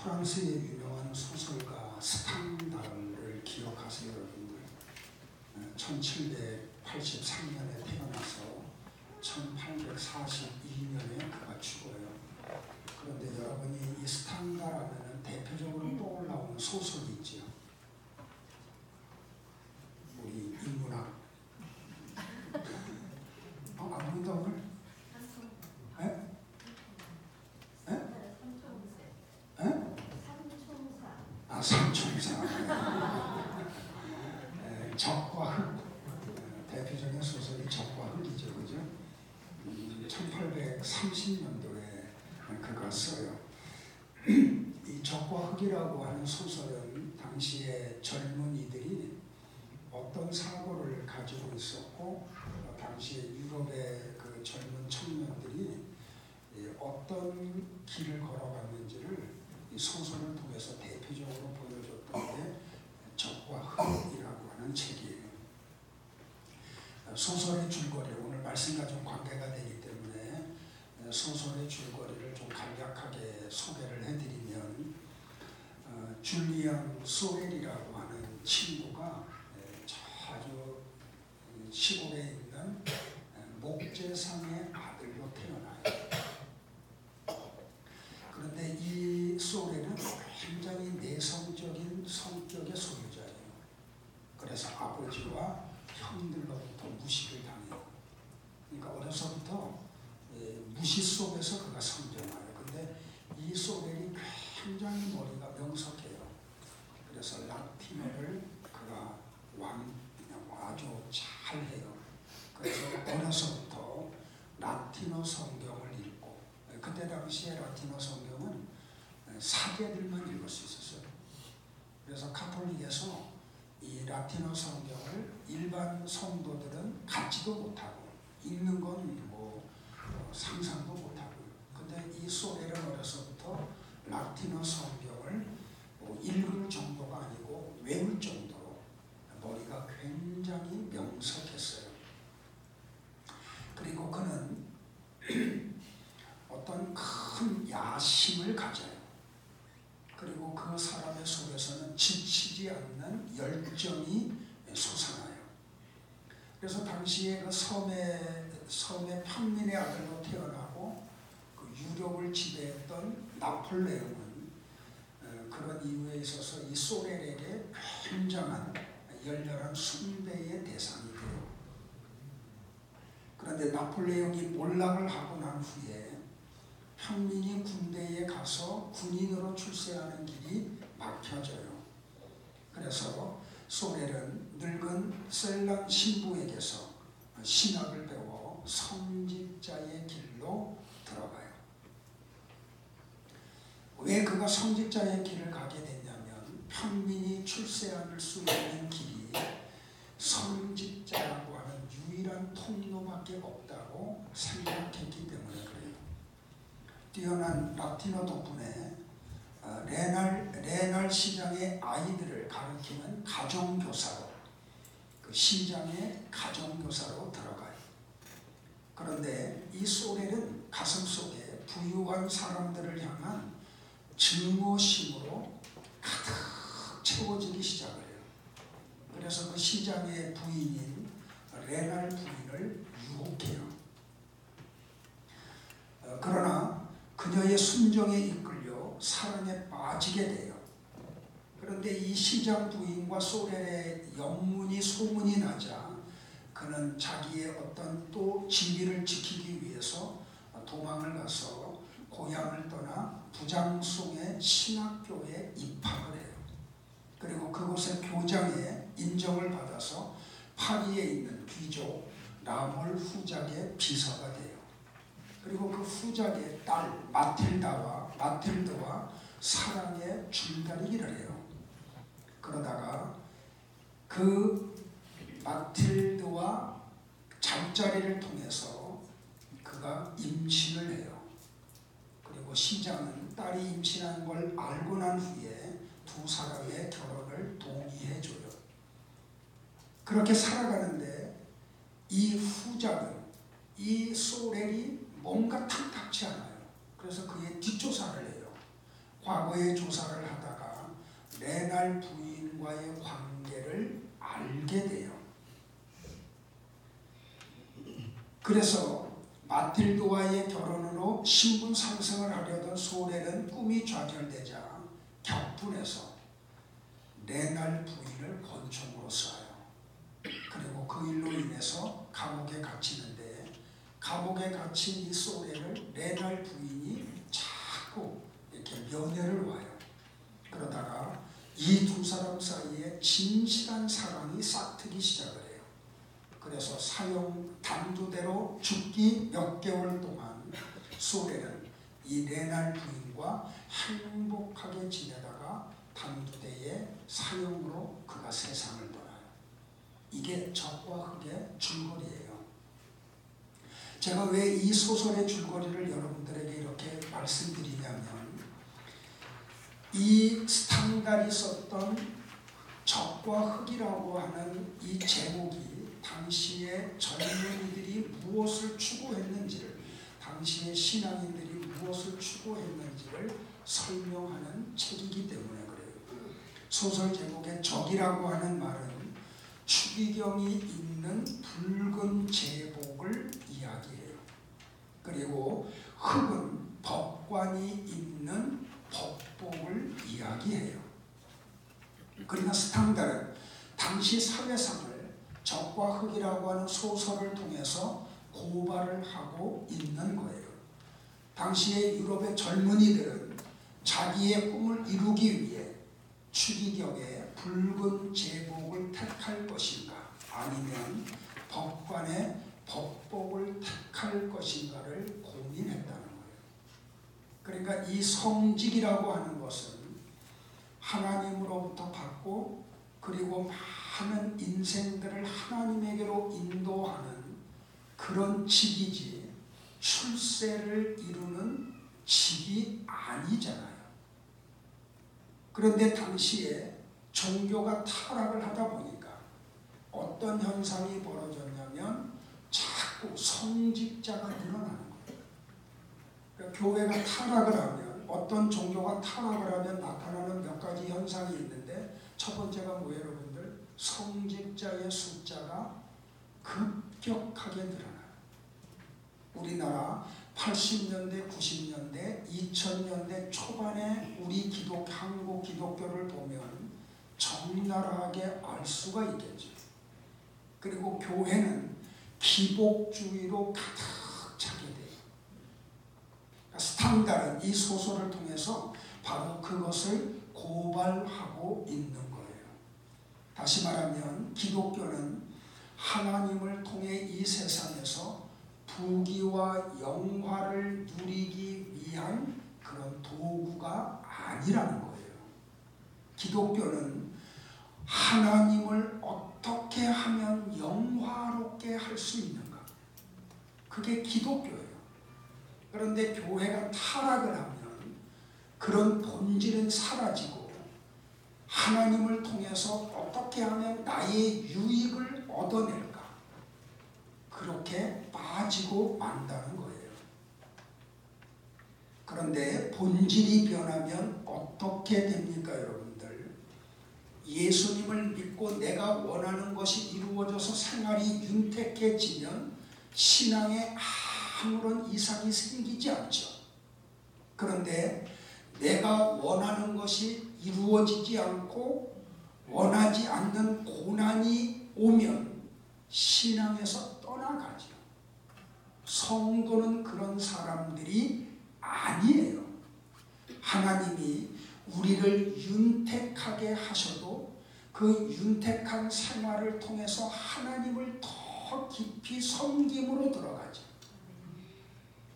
프랑스의 유명한 소설가 스탕달을 기억하세요, 여러분들? 1783년에 태어나서 1842년에 그가 죽어요. 그런데 여러분이 이 스탕달 하면은 대표적으로 떠올라오는 소설이 있죠. 우리 인문학. 안 본다 오늘? 에? 삼총사. 적과 흑. 대표적인 소설이 적과 흑이죠, 그죠? 1830년도에 그가 써요. 이 적과 흑이라고 하는 소설은 당시에 젊은이들이 어떤 사고를 가지고 있었고, 당시에 유럽의 그 젊은 청년들이 어떤 길을 걸어갔는지를 이 소설을 통해서 대표적으로 보여줬던 게 적과 흑이라고 하는 책이에요. 소설의 줄거리, 오늘 말씀과 좀 관계가 되기 때문에 소설의 줄거리를 좀 간략하게 소개를 해드리면, 줄리안 소렐이라고 하는 친구가 아주 시골에 있는 목재상의 아들로 태어나요. 그런데 이 소렐은 굉장히 내성적인 성격의 소유자예요. 그래서 아버지와 형들로부터 무시를 당해요. 그러니까 어려서부터 무시 속에서 그가 성장해요. 근데 이 소렐이 굉장히 머리가 명석해요. 그래서 라틴어를 그가 아주 잘해요. 그래서 어려서부터 라틴어 성경을 읽고, 그때 당시에 라틴어 성경은 사제들만 읽을 수 있었어요. 그래서 카톨릭에서 이 라틴어 성경을 일반 성도들은 갖지도 못하고 읽는 건 뭐 상상도 못하고요. 근데 이 소렐은 어려서부터 라틴어 성경을 읽을 정도가 아니고 외울 정도로 머리가 굉장히 명석했어요. 그리고 그는 어떤 큰 야심을 가져요. 그리고 그 사람의 속에서는 지치지 않는 열정이 솟아나요. 그래서 당시에 그 섬의 평민의 아들로 태어나고 그 유럽을 지배했던 나폴레옹은 그런 이유에 있어서 이 소렐에게 굉장한 열렬한 숭배의 대상이 돼요. 그런데 나폴레옹이 몰락을 하고 난 후에 평민이 군대에 가서 군인으로 출세하는 길이 막혀져요. 그래서 소렐은 늙은 셀란 신부에게서 신학을 배워 성직자의 길로 들어가요. 왜 그가 성직자의 길을 가게 됐냐면, 평민이 출세할 수 있는 길이 성직자라고 하는 유일한 통로밖에 없다고 생각했기 때문에 그래요. 뛰어난 라틴어 덕분에 레날 시장의 아이들을 가르치는 가정교사로, 그 시장의 가정교사로 들어가요. 그런데 이 소렐은 가슴속에 부유한 사람들을 향한 증오심으로 가득 채워지기 시작을 해요. 그래서 그 시장의 부인인 레날 부인을 유혹해요. 그러나 그녀의 순정에 이끌려 사랑에 빠지게 돼요. 그런데 이 시장 부인과 소렐의 영문이 소문이 나자 그는 자기의 어떤 또 진리를 지키기 위해서 도망을 가서 고향을 떠나 부장송의 신학교에 입학을 해요. 그리고 그곳의 교장의 인정을 받아서 파리에 있는 귀족 라몰 후작의 비서가 돼요. 그리고 그 후작의 딸 마틸드와 사랑에 줄다리기를 해요. 그러다가 그 마틸드와 잠자리를 통해서 그가 임신을 해요. 그리고 시장은 딸이 임신한 걸 알고 난 후에 두 사람의 결혼을 동의해줘요. 그렇게 살아가는데 이 후작은, 이 소렐이 뭔가 탐탁치 않아요. 그래서 그의 뒷조사를 해요. 과거에 조사를 하다가 레날 부인과의 관계를 알게 돼요. 그래서 마틸드와의 결혼으로 신분 상승을 하려던 소렐은 꿈이 좌절되자 격분해서 레날 부인을 권총으로 쏴요. 그리고 그 일로 인해서 감옥에 갇히는데, 감옥에 갇힌 이 소렐을 레날 부인이 자꾸 이렇게 면회를 와요. 그러다가 이 두 사람 사이에 진실한 사랑이 싹트기 시작을 해요. 그래서 사형 단두대로 죽기 몇 개월 동안 소렐은 이 레날 부인과 행복하게 지내다가 단두대의 사형으로 그가 세상을 떠나요. 이게 적과 흑의 줄거리예요. 제가 왜 이 소설의 줄거리를 여러분들에게 이렇게 말씀드리냐면, 이 스탕달이 썼던 적과 흑이라고 하는 이 제목이 당시의 젊은이들이 무엇을 추구했는지를, 당시의 신앙인들이 무엇을 추구했는지를 설명하는 책이기 때문에 그래요. 소설 제목의 적이라고 하는 말은 추기경이 입는 붉은 제복을 이야기해요. 그리고 흑은 법관이 입는 법복을 이야기해요. 그러나 스탕달은 당시 사회상을 적과 흑이라고 하는 소설을 통해서 고발을 하고 있는 거예요. 당시의 유럽의 젊은이들은 자기의 꿈을 이루기 위해 추기경의 붉은 제복을 택할 것인가, 아니면 법관의 법복을 택할 것인가를 고민했다는 거예요. 그러니까 이 성직이라고 하는 것은 하나님으로부터 받고 그리고 많은 인생들을 하나님에게로 인도하는 그런 직이지, 출세를 이루는 직이 아니잖아요. 그런데 당시에 종교가 타락을 하다 보니까 어떤 현상이 벌어졌냐면 자꾸 성직자가 늘어나는 거예요. 그러니까 교회가 타락을 하면, 어떤 종교가 타락을 하면 나타나는 몇 가지 현상이 있는데, 첫 번째가 뭐예요, 여러분들? 성직자의 숫자가 급격하게 늘어나요. 우리나라 80년대, 90년대, 2000년대 초반에 우리 한국 기독교를 보면 적나라하게 알 수가 있겠죠. 그리고 교회는 기복주의로 가득 차게 돼요. 스탕달은 이 소설을 통해서 바로 그것을 고발하고 있는 거예요. 다시 말하면 기독교는 하나님을 통해 이 세상에서 부귀와 영화를 누리기 위한 그런 도구가 아니라는 거예요. 기독교는 하나님을 어떻게 하면 영화롭게 할 수 있는가, 그게 기독교예요. 그런데 교회가 타락을 하면 그런 본질은 사라지고 하나님을 통해서 어떻게 하면 나의 유익을 얻어낼까, 그렇게 빠지고 만다는 거예요. 그런데 본질이 변하면 어떻게 됩니까, 여러분들? 예수님을 믿고 내가 원하는 것이 이루어져서 생활이 윤택해지면 신앙에 아무런 이상이 생기지 않죠. 그런데 내가 원하는 것이 이루어지지 않고 원하지 않는 고난이 오면 신앙에서 떠나가죠. 성도는 그런 사람들이 아니에요. 하나님이 우리를 윤택하게 하셔도 그 윤택한 생활을 통해서 하나님을 더 깊이 섬김으로 들어가죠.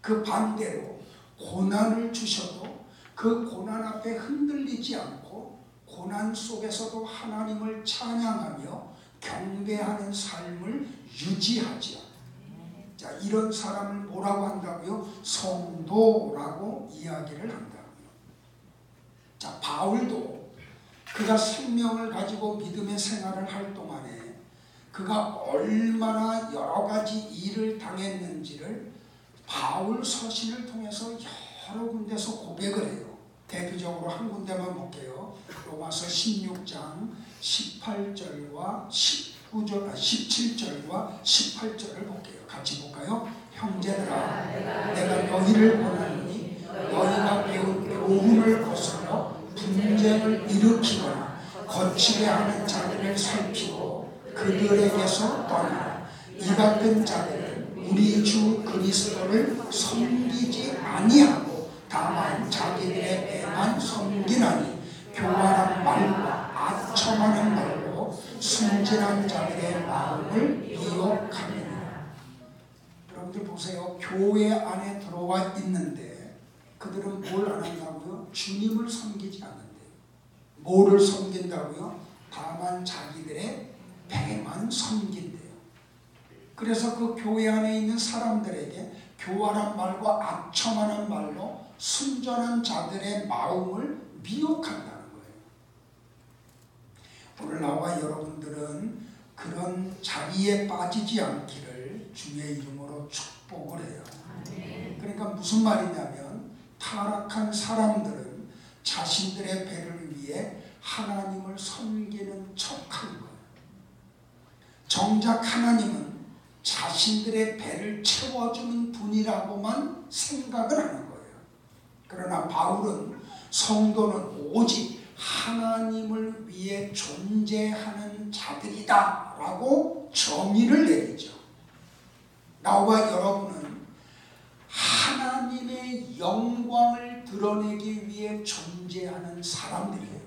그 반대로 고난을 주셔도 그 고난 앞에 흔들리지 않고 고난 속에서도 하나님을 찬양하며 경배하는 삶을 유지하죠. 자, 이런 사람을 뭐라고 한다고요? 성도라고 이야기를 한다고요. 자, 바울도 그가 생명을 가지고 믿음의 생활을 할 동안에 그가 얼마나 여러 가지 일을 당했는지를 바울 서신을 통해서 여러 군데서 고백을 해요. 대표적으로 한 군데만 볼게요. 로마서 16장 18절과 17절과 18절을 볼게요. 같이 볼까요? 형제들아, 내가 너희를 권하노니 너희가 배운 교훈을 거슬러 분쟁을 일으키거나 거치게 하는 자들을 살피고 그들에게서 떠나라. 이 같은 자들은 우리 주 그리스도를 섬기지 아니하고 다만 자기들의 배만 섬기나니 교활한 말과 아첨하는 말로 순진한 자들의 마음을 미혹하느니라. 여러분들 보세요. 교회 안에 들어와 있는데 그들은 뭘 안 한다고요? 주님을 섬기지 않는데요. 뭐를 섬긴다고요? 다만 자기들의 배만 섬긴대요. 그래서 그 교회 안에 있는 사람들에게 교활한 말과 아첨하는 말로 순전한 자들의 마음을 미혹한다는 거예요. 오늘 나와 여러분들은 그런 자리에 빠지지 않기를 주의 이름으로 축복을 해요. 그러니까 무슨 말이냐면 타락한 사람들은 자신들의 배를 위해 하나님을 섬기는 척하는 거예요. 정작 하나님은 자신들의 배를 채워주는 분이라고만 생각을 하는 거예요. 그러나 바울은 성도는 오직 하나님을 위해 존재하는 자들이다 라고 정의를 내리죠. 나와 여러분은 하나님의 영광을 드러내기 위해 존재하는 사람들이에요.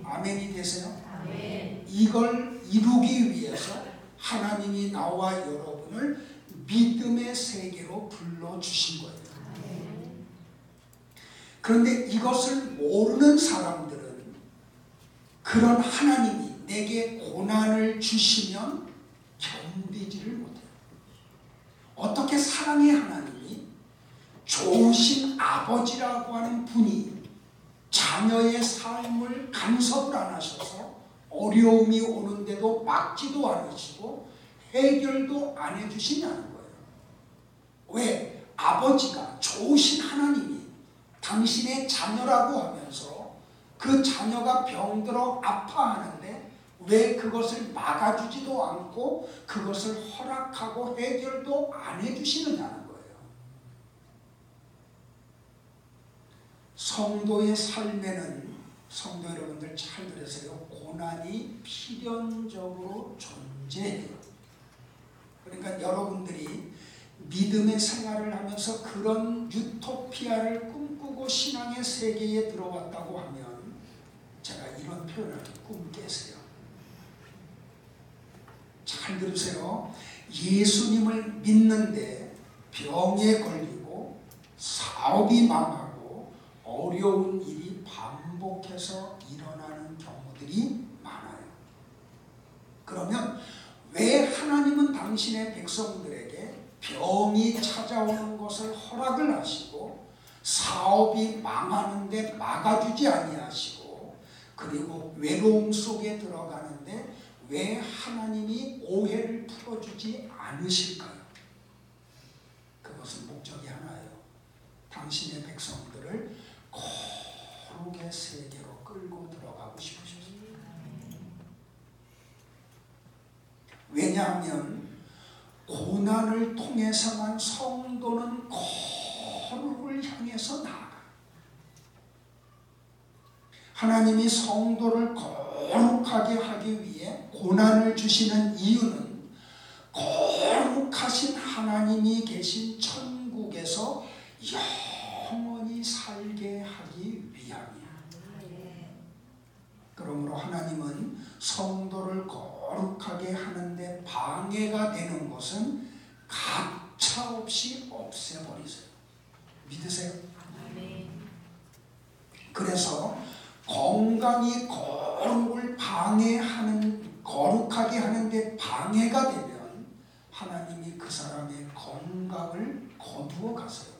아멘이 되세요? 아멘. 이걸 이루기 위해서 하나님이 나와 여러분을 믿음의 세계로 불러주신 거예요. 그런데 이것을 모르는 사람들은 그런 하나님이 내게 고난을 주시면 견디지를 못해요. 어떻게 사랑의 하나님이 좋으신 아버지라고 하는 분이 자녀의 삶을 간섭을 안 하셔서 어려움이 오는데도 막지도 않으시고 해결도 안 해주시냐는 거예요. 왜? 아버지가 좋으신 하나님이 당신의 자녀라고 하면서 그 자녀가 병들어 아파하는데 왜 그것을 막아주지도 않고 그것을 허락하고 해결도 안 해주시느냐는 거예요. 성도의 삶에는 성도 여러분들 잘 들으세요. 고난이 필연적으로 존재해요. 그러니까 여러분들이 믿음의 생활을 하면서 그런 유토피아를 꿈꾸고 신앙의 세계에 들어왔다고 하면 제가 이런 표현을 꿈 깨세요. 잘 들으세요. 예수님을 믿는데 병에 걸리고 사업이 망하고 어려운 일이 반복해서 일어나는 경우들이 많아요. 그러면 왜 하나님은 당신의 백성들에게 병이 찾아오는 것을 허락을 하시고 사업이 망하는데 막아주지 아니하시고 그리고 외로움 속에 들어가는데 왜 하나님이 오해를 풀어주지 않으실까요? 그것은 목적이 하나예요. 당신의 백성들을 거룩의 세계로 끌고 들어가고 싶으십니다. 왜냐하면 고난을 통해서만 성도는 거룩을 향해서 나아가. 하나님이 성도를 거룩하게 하기 위해 고난을 주시는 이유는 거룩하신 하나님이 계신 천국에서 영원히 살게 하기 위함이야. 그러므로 하나님은 성도를 거룩하게 하는데 방해가 되는 것은 가차없이 없애버리세요. 믿으세요? 그래서 건강이 거룩을 거룩하게 하는데 방해가 되면 하나님이 그 사람의 건강을 거두어 가세요.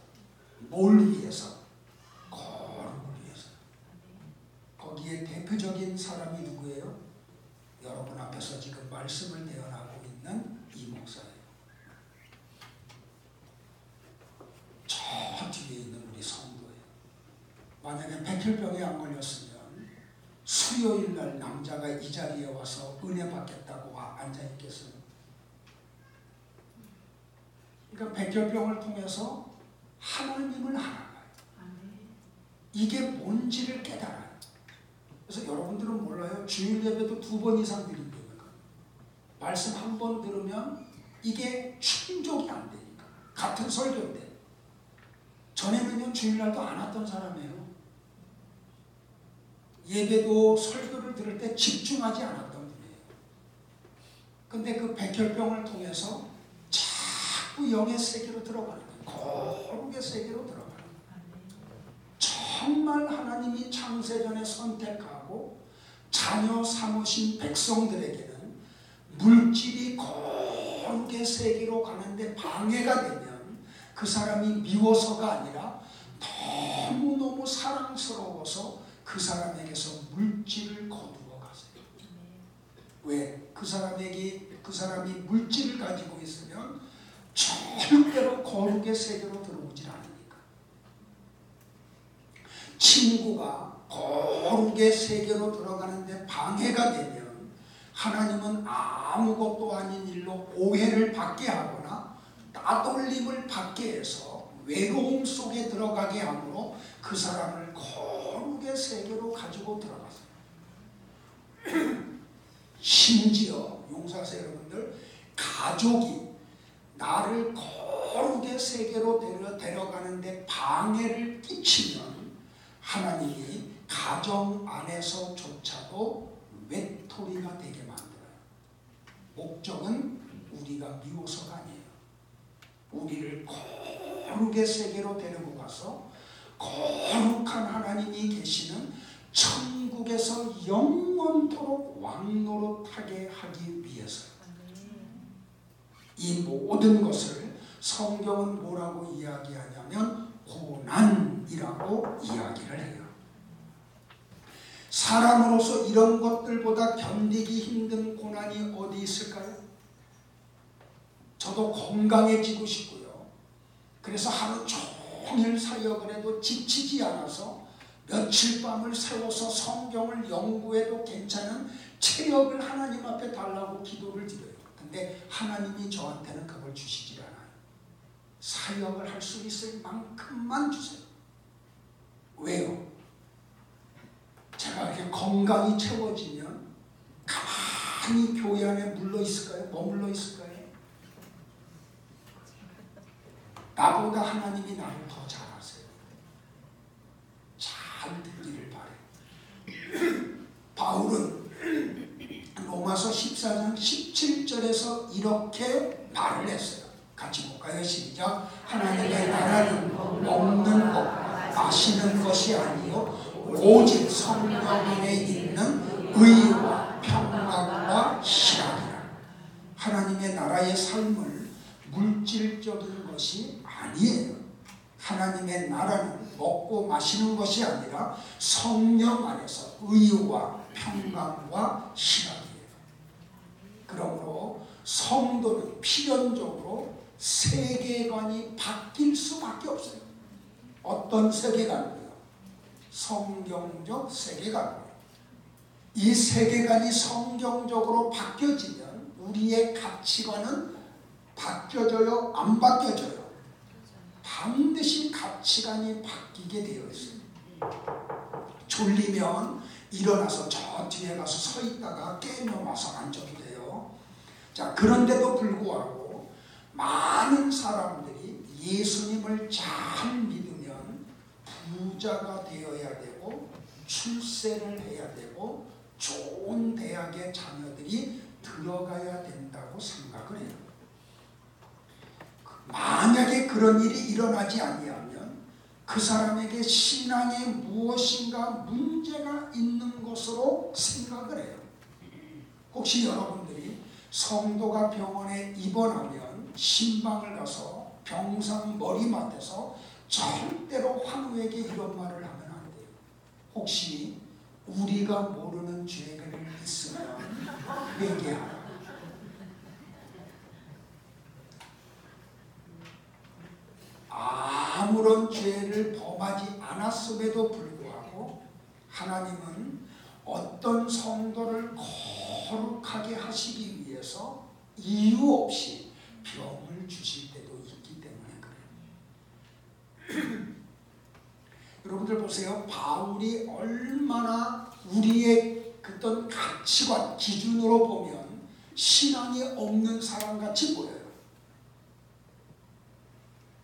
뭘 위해서? 거룩을 위해서. 거기에 대표적인 사람이 누구예요? 여러분 앞에서 지금 말씀을 대언하고 있는 이 목사예요. 저 뒤에 있는 우리 성도예요. 만약에 백혈병에 안 걸렸으면 수요일 날 남자가 이 자리에 와서 은혜 받겠다고 앉아 있겠어요? 그러니까 백혈병을 통해서 하나님을 알아가요. 이게 뭔지를 깨달아요. 그래서 여러분들은 몰라요. 주일 예배도 2번 이상 드린다니까. 말씀 한 번 들으면 이게 충족이 안 되니까. 같은 설교인데. 전에는요 주일날도 안 왔던 사람이에요. 예배도 설교를 들을 때 집중하지 않았던 분이에요. 근데 그 백혈병을 통해서 자꾸 영의 세계로 들어가는 거예요. 거룩의 세계로 들어가는 거예요. 정말 하나님이 창세전에 선택하고 자녀 삼으신 백성들에게는 물질이 거룩의 세계로 가는데 방해가 되면 그 사람이 미워서가 아니라 너무너무 사랑스러워서 그 사람에게서 물질을 거두어 가세요. 왜? 그 사람이 물질을 가지고 있으면 절대로 거룩의 세계로 들어오질 않으니까. 친구가 거룩의 세계로 들어가는데 방해가 되면 하나님은 아무것도 아닌 일로 오해를 받게 하거나 따돌림을 받게 해서 외로움 속에 들어가게 함으로 그 사람을 거룩의 세계로 가지고 들어가세요. 심지어 용사세 여러분들, 가족이 나를 거룩의 세계로 데려가는데 방해를 끼치면 하나님이 가정 안에서조차도 외톨이가 되게 만들어요. 목적은 우리가 미워서가 아니에요. 우리를 거룩의 세계로 데리고 가서 거룩한 하나님이 계시는 천국에서 영원토록 왕노릇하게 하기 위해서요. 이 모든 것을 성경은 뭐라고 이야기하냐면 고난이라고 이야기를 해요. 사람으로서 이런 것들보다 견디기 힘든 고난이 어디 있을까요? 저도 건강해지고 싶고요. 그래서 하루 종일 사역을 해도 지치지 않아서 며칠 밤을 새워서 성경을 연구해도 괜찮은 체력을 하나님 앞에 달라고 기도를 드려요. 근데 하나님이 저한테는 그걸 주시질 않아요. 사역을 할 수 있을 만큼만 주세요. 왜요? 제가 이렇게 건강이 채워지면 가만히 교회 안에 물러 있을까요? 머물러 있을까요? 나보다 하나님이 나를 더 잘 아세요. 잘 듣기를 바래요. 바울은 로마서 14장 17절에서 이렇게 말을 했어요. 같이 볼까요? 시작. 하나님의 나라는 먹는 것, 마시는 것이 아니요 오직 성령 안에 있는 의와 평강과 희락이라. 하나님의 나라의 삶을 물질적인 것이 아니에요. 하나님의 나라는 먹고 마시는 것이 아니라 성령 안에서 의와 평강과 희락이에요. 그러므로 성도는 필연적으로 세계관이 바뀔 수밖에 없어요. 어떤 세계관이요? 성경적 세계관이에요. 이 세계관이 성경적으로 바뀌어지면 우리의 가치관은 바뀌어져요? 안 바뀌어져요? 반드시 가치관이 바뀌게 되어 있어요. 졸리면 일어나서 저 뒤에 가서 서 있다가 깨면 와서 앉아도 돼요. 자, 그런데도 불구하고 많은 사람들이 예수님을 잘 믿으면 부자가 되어야 되고 출세를 해야 되고 좋은 대학의 자녀들이 들어가야 된다고 생각을 해요. 만약에 그런 일이 일어나지 아니하면 그 사람에게 신앙에 무엇인가 문제가 있는 것으로 생각을 해요. 혹시 여러분들이 성도가 병원에 입원하면 신방을 가서 병상 머리맡에서 절대로 환우에게 이런 말을 하면 안 돼요. 혹시 우리가 모르는 죄가 있으면 회개하라. 아무런 죄를 범하지 않았 많았음에도 불구하고 하나님은 어떤 성도를 거룩하게 하시기 위해서 이유 없이 병을 주실 때도 있기 때문에 그래요. 여러분들 보세요. 바울이 얼마나 우리의 어떤 가치관, 기준으로 보면 신앙이 없는 사람같이 보여요.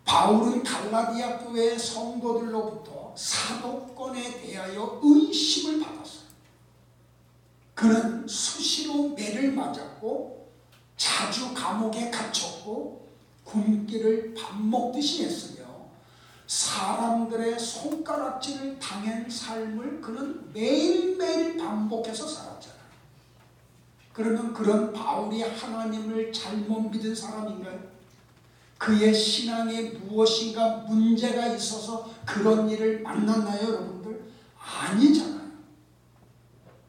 바울은 갈라디아 교회의 성도들로부터 사도권에 대하여 의심을 받았어요. 그는 수시로 매를 맞았고 자주 감옥에 갇혔고 굶기를 밥 먹듯이 했으며 사람들의 손가락질을 당한 삶을 그는 매일매일 반복해서 살았잖아요. 그러면 그런 바울이 하나님을 잘못 믿은 사람인가요? 그의 신앙에 무엇인가 문제가 있어서 그런 일을 만났나요, 여러분들? 아니잖아요.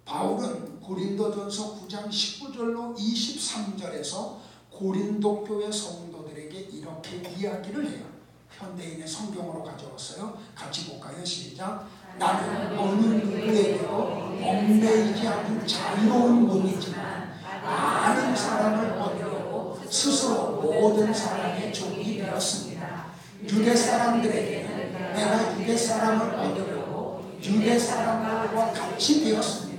바울은 고린도전서 9장 19절로 23절에서 고린도 교회 성도들에게 이렇게 이야기를 해요. 현대인의 성경으로 가져왔어요. 같이 볼까요? 시작. 나는 어느 누구에게도 얽매이지 않은 자유로운 몸이지만 많은 사람을 얻으려고 스스로 모든 사람의 종이 되었습니다. 유대 사람들에게는 내가 유대 사람을 얻으려고 유대 사람들과 같이 되었습니다.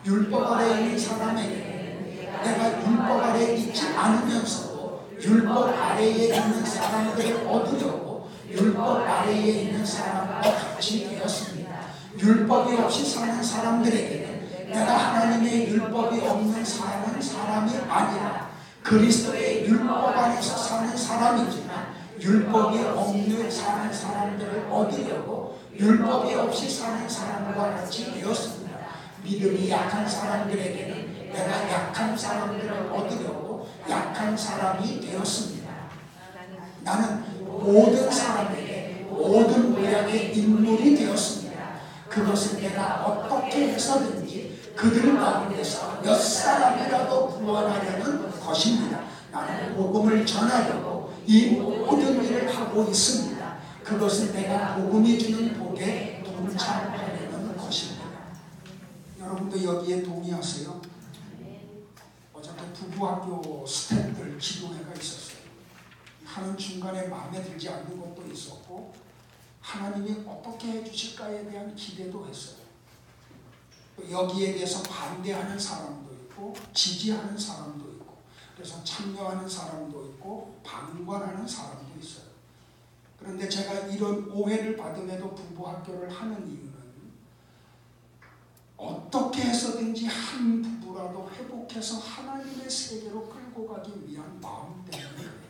율법 아래 있는 사람에게는 내가 율법 아래 있지 않으면서도 율법 아래에 있는 사람들을 얻으려고 율법 아래에 있는 사람과 같이 되었습니다. 율법이 없이 사는 사람들에게는 내가 하나님의 율법이 없는 사는 사람이 아니라 그리스도의 율법 안에서 사는 사람이지만 율법이 없는 사는 사람들을 얻으려고 율법이 없이 사는 사람과 같이 되었습니다. 믿음이 약한 사람들에게는 내가 약한 사람들을 얻으려고 약한 사람이 되었습니다. 나는 모든 사람에게 모든 모양의 인물이 되었습니다. 그것은 내가 어떻게 해서든지 그들 가운데서 몇 사람이라도 구원하려는 것입니다. 나는 복음을 전하려고 이 모든 일을 하고 있습니다. 그것은 내가 복음이 주는 복에 동참하려는 것입니다. 여러분도 여기에 동의하세요? 어저께 부부학교 스태프들 기도회가 있었어요. 하는 중간에 마음에 들지 않는 것도 있었고 하나님이 어떻게 해주실까에 대한 기대도 했어요. 여기에 대해서 반대하는 사람도 있고 지지하는 사람도 있고 그래서 참여하는 사람도 있고 방관하는 사람도 있어요. 그런데 제가 이런 오해를 받음에도 부부학교를 하는 이유는 어떻게 해서든지 한 부부라도 회복해서 하나님의 세계로 끌고 가기 위한 마음 때문에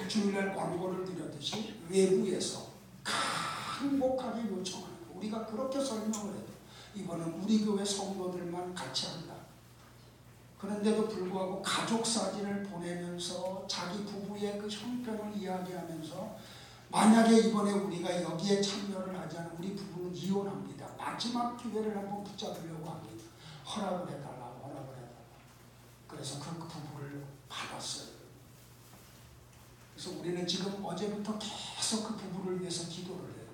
주일날 광고를 드렸듯이 외부에서 강복하게 요청하는 거. 우리가 그렇게 설명을 해도 이거는 우리 교회 성도들만 같이 한다. 그런데도 불구하고 가족 사진을 보내면서 자기 부부의 그 형편을 이야기하면서 만약에 이번에 우리가 여기에 참여를 하지 않으면 우리 부부는 이혼합니다. 마지막 기회를 한번 붙잡으려고 합니다. 허락을 해달라고 허락을 해달라고. 그래서 그 부부를 받았어요. 그래서 우리는 지금 어제부터 계속 그 부부를 위해서 기도를 해요.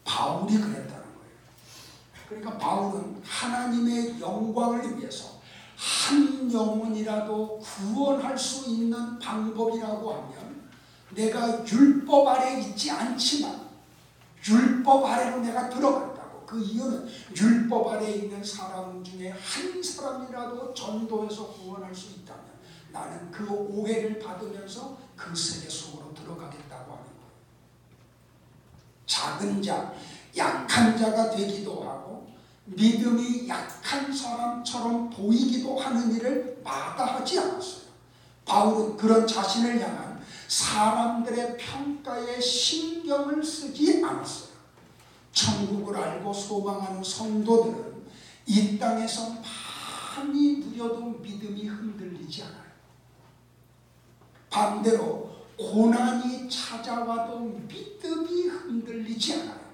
바울이 그랬다는 거예요. 그러니까 바울은 하나님의 영광을 위해서 한 영혼이라도 구원할 수 있는 방법이라고 하면 내가 율법 아래 있지 않지만 율법 아래로 내가 들어간다고. 그 이유는 율법 아래 있는 사람 중에 한 사람이라도 전도해서 구원할 수 있다면 나는 그 오해를 받으면서 그 세계 속으로 들어가겠다고 하는 거예요. 작은 자, 약한 자가 되기도 하고 믿음이 약한 사람처럼 보이기도 하는 일을 마다하지 않았어요. 바울은 그런 자신을 향한 사람들의 평가에 신경을 쓰지 않았어요. 천국을 알고 소망하는 성도들은 이 땅에서 많이 누려도 믿음이 흔들리지 않아요. 반대로 고난이 찾아와도 믿음이 흔들리지 않아요.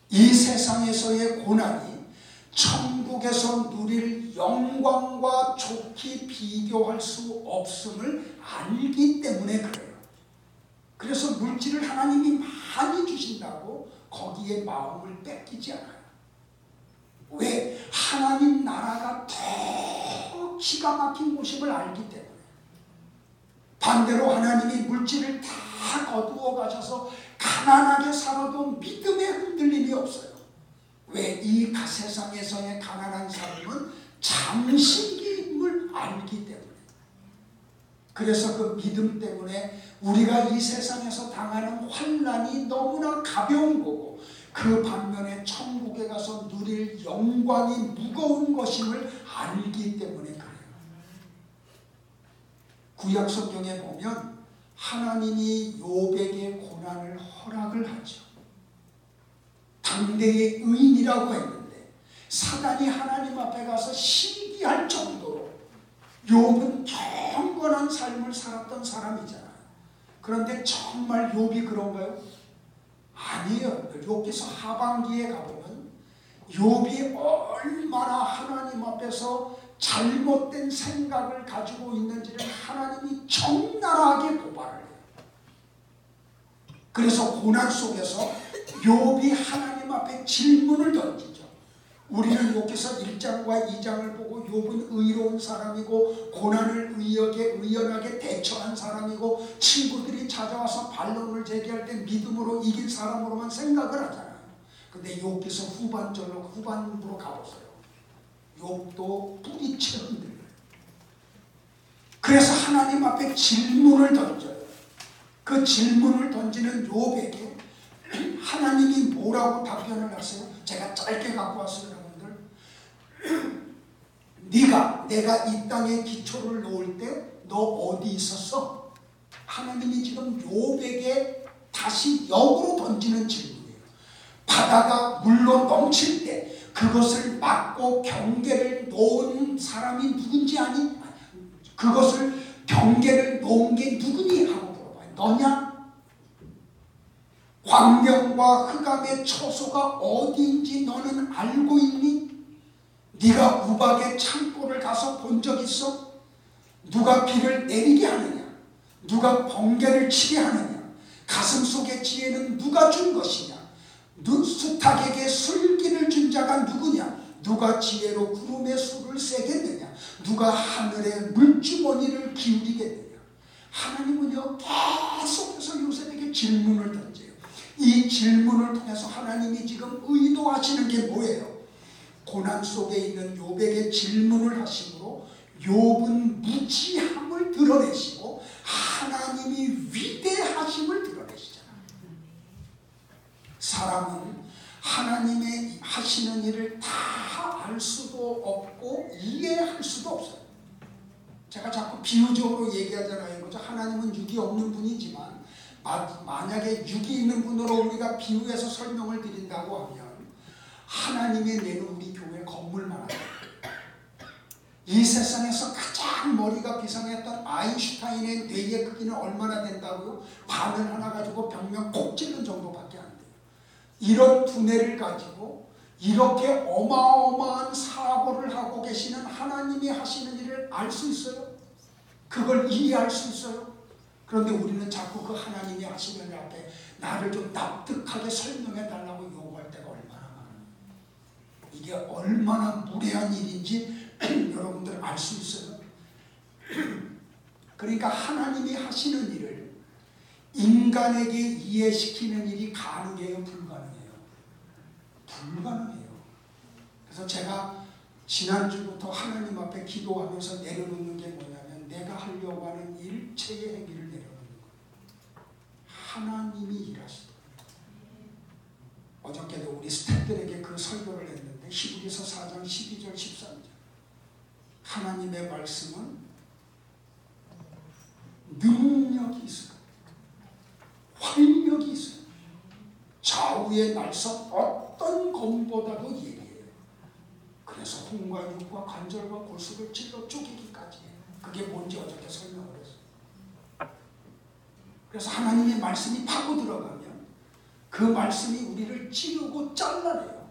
이 세상에서의 고난이 천국에서 누릴 영광과 좋게 비교할 수 없음을 알기 때문에 그래요. 그래서 물질을 하나님이 많이 주신다고 거기에 마음을 뺏기지 않아요. 왜? 하나님 나라가 더 기가 막힌 곳임을 알기 때문에. 반대로 하나님이 물질을 다 거두어 가셔서 가난하게 살아도 믿음의 흔들림이 없어요. 왜? 이 세상에서의 가난한 삶은 잠시임을 알기 때문에. 그래서 그 믿음 때문에 우리가 이 세상에서 당하는 환난이 너무나 가벼운 거고, 그 반면에 천국에 가서 누릴 영광이 무거운 것임을 알기 때문에 그래요. 구약 성경에 보면 하나님이 욥에게 고난을 허락을 하죠. 당대의 의인이라고 했는데 사단이 하나님 앞에 가서 시기할 정도로 욥은 경건한 삶을 살았던 사람이잖아요. 그런데 정말 욥이 그런가요? 아니에요. 욥기서 하반기에 가보면 욥이 얼마나 하나님 앞에서 잘못된 생각을 가지고 있는지를 하나님이 적나라하게 고발을 해요. 그래서 고난 속에서 욥이 하나님 앞에 질문을 던지죠. 우리는 욥기서 1장과 2장을 보고 욥은 의로운 사람이고 고난을 의연하게 대처한 사람이고 친구들이 찾아와서 반론을 제기할 때 믿음으로 이긴 사람으로만 생각을 하잖아요. 근데 욥기서 후반부로 가보세요. 욥도 뿌리채 흔들려요. 그래서 하나님 앞에 질문을 던져요. 그 질문을 던지는 욥에게 하나님이 뭐라고 답변을 하세요? 제가 짧게 갖고 왔어요, 여러분들. 내가 이 땅에 기초를 놓을 때 너 어디 있었어? 하나님이 지금 욥에게 다시 역으로 던지는 질문이에요. 바다가 물로 넘칠 때 그것을 막고 경계를 놓은 사람이 누군지 아니? 그것을 경계를 놓은 게 누구니? 하고 물어봐요. 너냐? 광명과 흑암의 처소가 어디인지 너는 알고 있니? 네가 우박의 창고를 가서 본 적 있어? 누가 비를 내리게 하느냐? 누가 번개를 치게 하느냐? 가슴 속의 지혜는 누가 준 것이냐? 수탉에게 술기를 준 자가 누구냐? 누가 지혜로 구름의 수를 세겠느냐? 누가 하늘의 물주머니를 기울이겠느냐? 하나님은요 계속해서 요셉에게 질문을 던져요. 이 질문을 통해서 하나님이 지금 의도하시는 게 뭐예요? 고난 속에 있는 욥에게 질문을 하심으로 욥은 무지함을 드러내시고 하나님이 위대하심을 드러내시잖아요. 사람은 하나님의 하시는 일을 다 알 수도 없고 이해할 수도 없어요. 제가 자꾸 비유적으로 얘기하잖아요. 그죠? 하나님은 육이 없는 분이지만 만약에 육이 있는 분으로 우리가 비유해서 설명을 드린다고 하면 하나님의 뇌는 우리 교회 건물만 합니다. 이 세상에서 가장 머리가 비상했던 아인슈타인의 뇌의 크기는 얼마나 된다고요? 바늘 하나 가지고 벽면 콕 찌는 정도밖에 안 돼요. 이런 두뇌를 가지고 이렇게 어마어마한 사고를 하고 계시는 하나님이 하시는 일을 알 수 있어요? 그걸 이해할 수 있어요? 그런데 우리는 자꾸 그 하나님이 하시는 일 앞에 나를 좀 납득하게 설명해 달라고 요구할 때가 얼마나 많아요. 이게 얼마나 무례한 일인지 여러분들 알 수 있어요? 그러니까 하나님이 하시는 일을 인간에게 이해시키는 일이 가능해요? 불가능해요? 불가능해요. 그래서 제가 지난주부터 하나님 앞에 기도하면서 내려놓는 게 뭐냐면 내가 하려고 하는 일체의 행위를 내려놓는 거예요. 하나님이 일하시다. 어저께도 우리 스태프들에게 그 설교를 했는데 히브리서 4장 12절 13절 하나님의 말씀은 능력이 있어요. 활력이 있어요. 좌우의 날선 어떤 검보다도 예리해요. 그래서 혼과 육과 관절과 골수를 찔러 쪼개기까지 해요. 그게 뭔지 어저께 설명을 했어요. 그래서 하나님의 말씀이 파고 들어가면 그 말씀이 우리를 찌르고 잘라내요.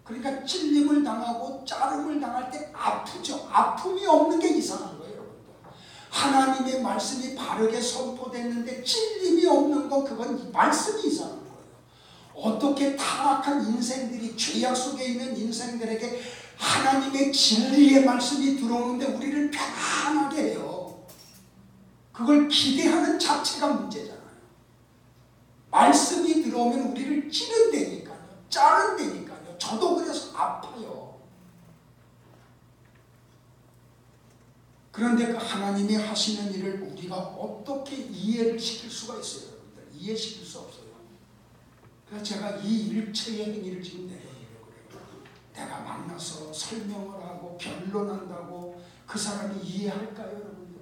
그러니까 찔림을 당하고 자름을 당할 때 아프죠. 아픔이 없는 게 이상한 거예요, 여러분들. 하나님의 말씀이 바르게 선포됐는데 찔림이 없는 건 그건 말씀이 이상한 거예요. 어떻게 타락한 인생들이, 죄악 속에 있는 인생들에게 하나님의 진리의 말씀이 들어오는데 우리를 편안하게 해요. 그걸 기대하는 자체가 문제잖아요. 말씀이 들어오면 우리를 찌른다니까요. 자른다니까요. 저도 그래서 아파요. 그런데 그 하나님이 하시는 일을 우리가 어떻게 이해를 시킬 수가 있어요, 여러분들? 이해시킬 수 없어요. 그래서 제가 이 일체의 행위를 지금 내려놓으려고 그래요. 내가 만나서 설명을 하고 변론한다고 그 사람이 이해할까요, 여러분들?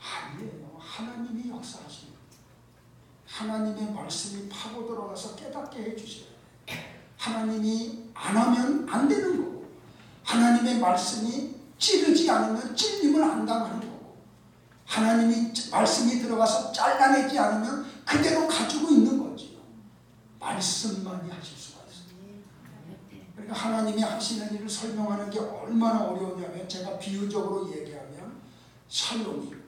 아니에요. 하나님이 역사하십니다. 하나님의 말씀이 파고 들어가서 깨닫게 해주셔요. 하나님이 안 하면 안 되는 거고, 하나님의 말씀이 찌르지 않으면 찔림을 안 당하는 거고, 하나님이 말씀이 들어가서 잘라내지 않으면 그대로 가지고 있는 거지요. 말씀만이 하실 수가 있어요. 그러니까 하나님이 하시는 일을 설명하는 게 얼마나 어려우냐면, 제가 비유적으로 얘기하면 샬롬이,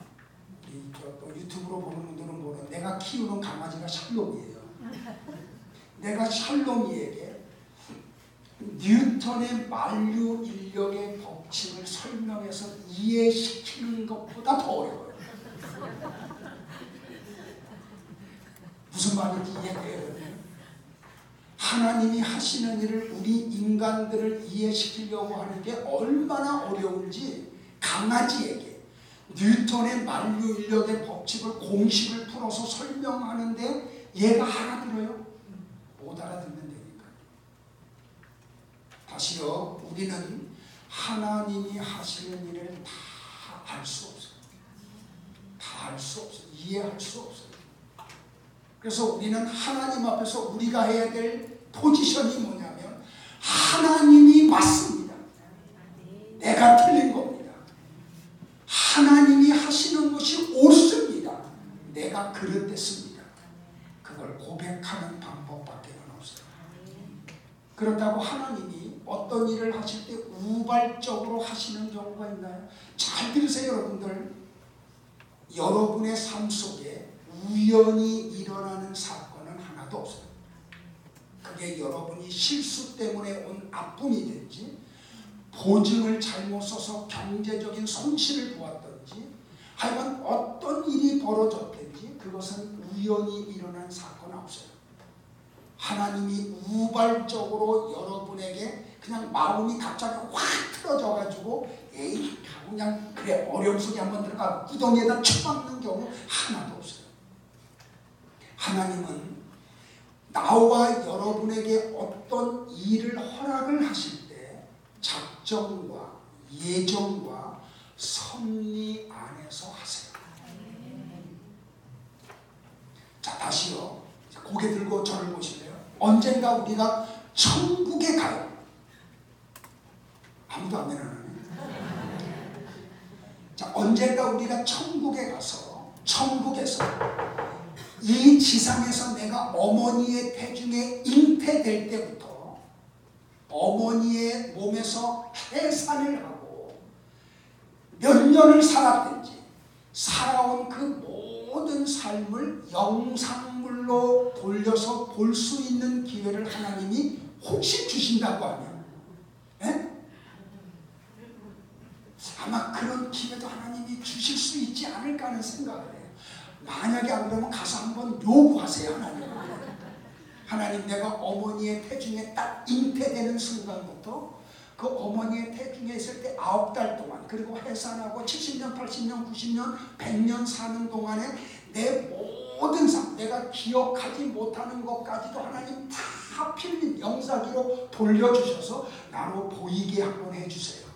또 유튜브로 보는 분들은 모르는, 내가 키우는 강아지가 샬롬이에요. 내가 샬롬이에게 뉴턴의 만류 인력의 법칙을 설명해서 이해시키는 것보다 더 어려워요. 무슨 말인지 이해돼요? 하나님이 하시는 일을 우리 인간들을 이해시키려고 하는 게 얼마나 어려운지, 강아지에게 뉴턴의 만류 인력의 법칙을, 공식을 풀어서 설명하는데 얘가 알아들어요? 못 알아듣는데. 다시요, 우리는 하나님이 하시는 일을 다 알 수 없어요. 다 알 수 없어요. 이해할 수 없어요. 그래서 우리는 하나님 앞에서 우리가 해야 될 포지션이 뭐냐면, 하나님이 맞습니다. 내가 틀린 겁니다. 하나님이 하시는 것이 옳습니다. 내가 그릇됐습니다. 그걸 고백하는 방법밖에 없어요. 그렇다고 하나님이 어떤 일을 하실 때 우발적으로 하시는 경우가 있나요? 잘 들으세요, 여러분들. 여러분의 삶 속에 우연히 일어나는 사건은 하나도 없어요. 그게 여러분이 실수 때문에 온 아픔이든지, 보증을 잘못 써서 경제적인 손실을 보았든지, 하여간 어떤 일이 벌어졌든지 그것은 우연히 일어난 사건은 없어요. 하나님이 우발적으로 여러분에게 그냥 마음이 갑자기 확 틀어져 가지고 에이 그냥 그래 어려움 속에 한번 들어가 구덩이에다 쳐박는 경우 하나도 없어요. 하나님은 나와 여러분에게 어떤 일을 허락을 하실 때 작정과 예정과 섭리 안에서 하세요. 자, 다시요. 고개 들고 저를 보실래요? 언젠가 우리가 천국에 가요. 아무도 안 내려놓네. 자, 언젠가 우리가 천국에 가서, 천국에서 이 지상에서 내가 어머니의 태중에 잉태될 때부터 어머니의 몸에서 해산을 하고 몇 년을 살았든지 살아온 그 모든 삶을 영상물로 돌려서 볼 수 있는 기회를 하나님이 혹시 주신다고 하면, 예? 아마 그런 기회도 하나님이 주실 수 있지 않을까 하는 생각을 해요. 만약에 안 그러면 가서 한번 요구하세요, 하나님. 하나님, 내가 어머니의 태중에 딱 잉태되는 순간부터 그 어머니의 태중에 있을 때 9달 동안, 그리고 해산하고 70년, 80년, 90년, 100년 사는 동안에 내 모든 삶, 내가 기억하지 못하는 것까지도 하나님 다 필름 영상기로 돌려주셔서 나로 보이게 한번 해주세요.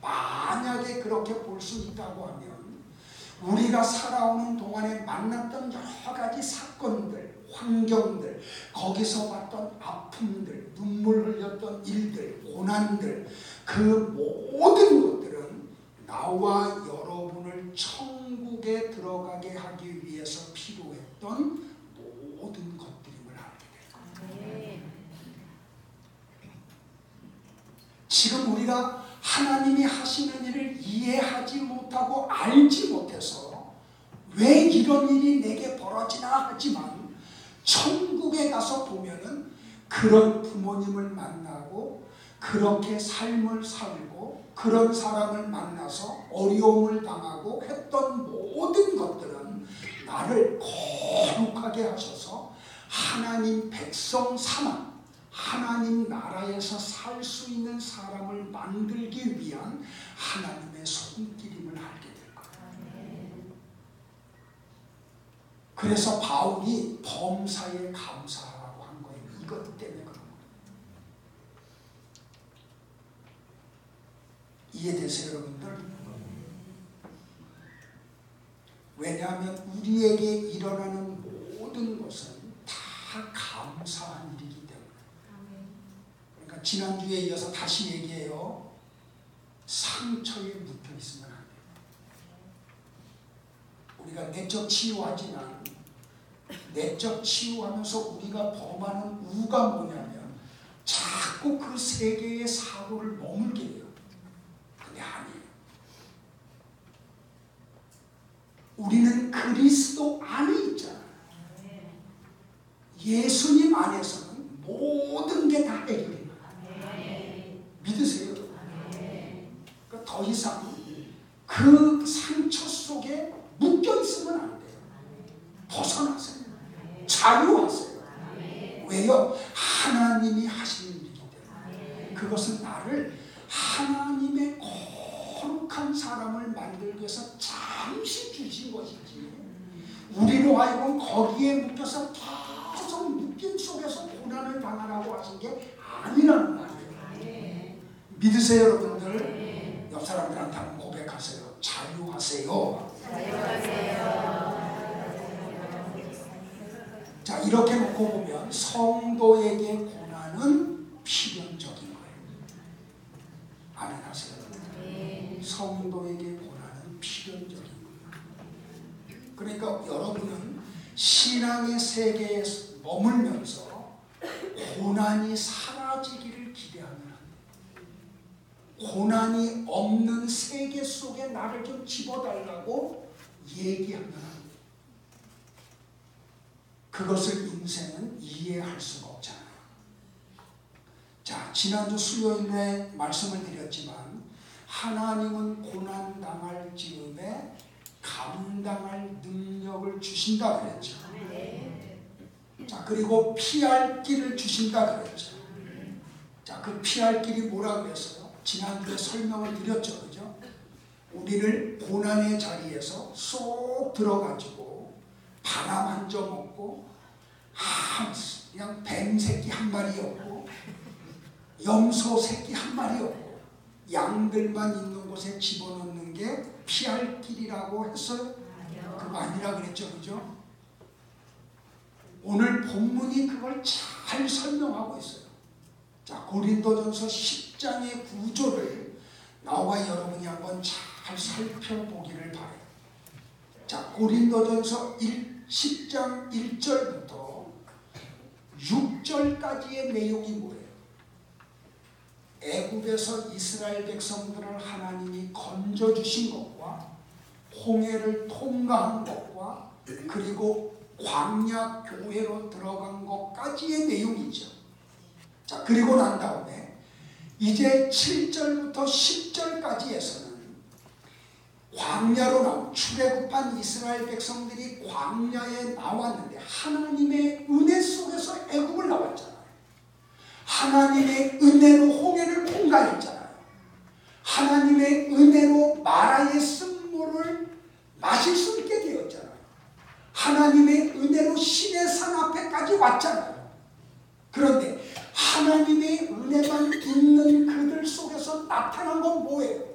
만약에 그렇게 볼 수 있다고 하면 우리가 살아오는 동안에 만났던 여러 가지 사건들, 환경들, 거기서 봤던 아픔들, 눈물 흘렸던 일들, 고난들, 그 모든 것들은 나와 여러분을 천국에 들어가게 하기 위해서 필요했던 모든 것들임을 알게 될 겁니다. 지금 우리가 하나님이 하시는 일을 이해하지 못하고 알지 못해서 왜 이런 일이 내게 벌어지나 하지만 천국에 가서 보면은 그런 부모님을 만나고 그렇게 삶을 살고 그런 사람을 만나서 어려움을 당하고 했던 모든 것들은 나를 거룩하게 하셔서 하나님 백성 삼아 하나님 나라에서 살 수 있는 사람을 만들기 위한 하나님의 손길임을 알게 될 거예요. 그래서 바울이 범사에 감사하라고 한 거예요. 이것 때문에 그런 거예요. 이해되세요, 여러분들? 왜냐하면 우리에게 일어나는 모든 것은 다 감사한 일이기 때문에. 그러니까 지난주에 이어서 다시 얘기해요. 상처에 묻혀 있으면 안 돼요. 우리가 내적 치유하지만 내적 치유하면서 우리가 범하는 우가 뭐냐면 자꾸 그 세계의 사고를 머물게 해요. 근데 아니에요. 우리는 그리스도 안에 있잖아요. 예수님 안에서는 모든 게 다 해결돼요. 믿으세요? 그러니까 더 이상 그 상처 속에 묶여 있으면 안 돼요. 벗어나세요. 자유하세요. 왜요? 하나님이 하시는 일이기 때문에. 그것은 나를 하나님의 거룩한 사람을 만들기 위해서 잠시 주신 것이지 우리로 하여금 거기에 묶여서 계속 묶임 속에서 고난을 당하라고 하신 게 아니라는 말이에요. 믿으세요, 여러분들? 옆 사람들한테 한번 고백하세요. 자유하세요. 자, 이렇게 놓고 보면 성도에게 고난은 필연적인 거예요. 아멘 하세요. 성도에게 고난은 필연적인 거예요. 그러니까 여러분은 신앙의 세계에 머물면서 고난이 사라지기를 기대하면 안 돼요. 고난이 없는 세계 속에 나를 좀 집어달라고 얘기하면 안 돼요. 그것을 인생은 이해할 수가 없잖아요. 자, 지난주 수요일에 말씀을 드렸지만 하나님은 고난당할 즈음에 감당할 능력을 주신다 그랬죠. 자, 그리고 피할 길을 주신다 그랬죠. 자, 그 피할 길이 뭐라 그랬어요? 지난주에 설명을 드렸죠. 그죠? 우리를 고난의 자리에서 쏙 들어가지고 바람 한 점 없고 그냥 뱀 새끼 한 마리였고 염소 새끼 한 마리였고 양들만 있는 곳에 집어넣는 게 피할 길이라고 했어요? 그거 아니라 그랬죠. 그죠? 오늘 본문이 그걸 잘 설명하고 있어요. 자, 고린도전서 10장의 구조를 나와 여러분이 한번 잘 살펴보기를 바래요. 자, 고린도전서 10장 1절부터 6절까지의 내용이 뭐예요? 애굽에서 이스라엘 백성들을 하나님이 건져주신 것과 홍해를 통과한 것과 그리고 광야 교회로 들어간 것까지의 내용이죠. 자, 그리고 난 다음에 이제 7절부터 10절까지에서는 광야로 나온 출애굽한 이스라엘 백성들이 광야에 나왔는데 하나님의 은혜 속에서 애굽을 나왔잖아요. 하나님의 은혜로 홍해를 통과했잖아요. 하나님의 은혜로 마라의 쓴물을 마실 수 있게 되었잖아요. 하나님의 은혜로 신의 산 앞에까지 왔잖아요. 그런데 하나님의 은혜만 있는 그들 속에서 나타난 건 뭐예요?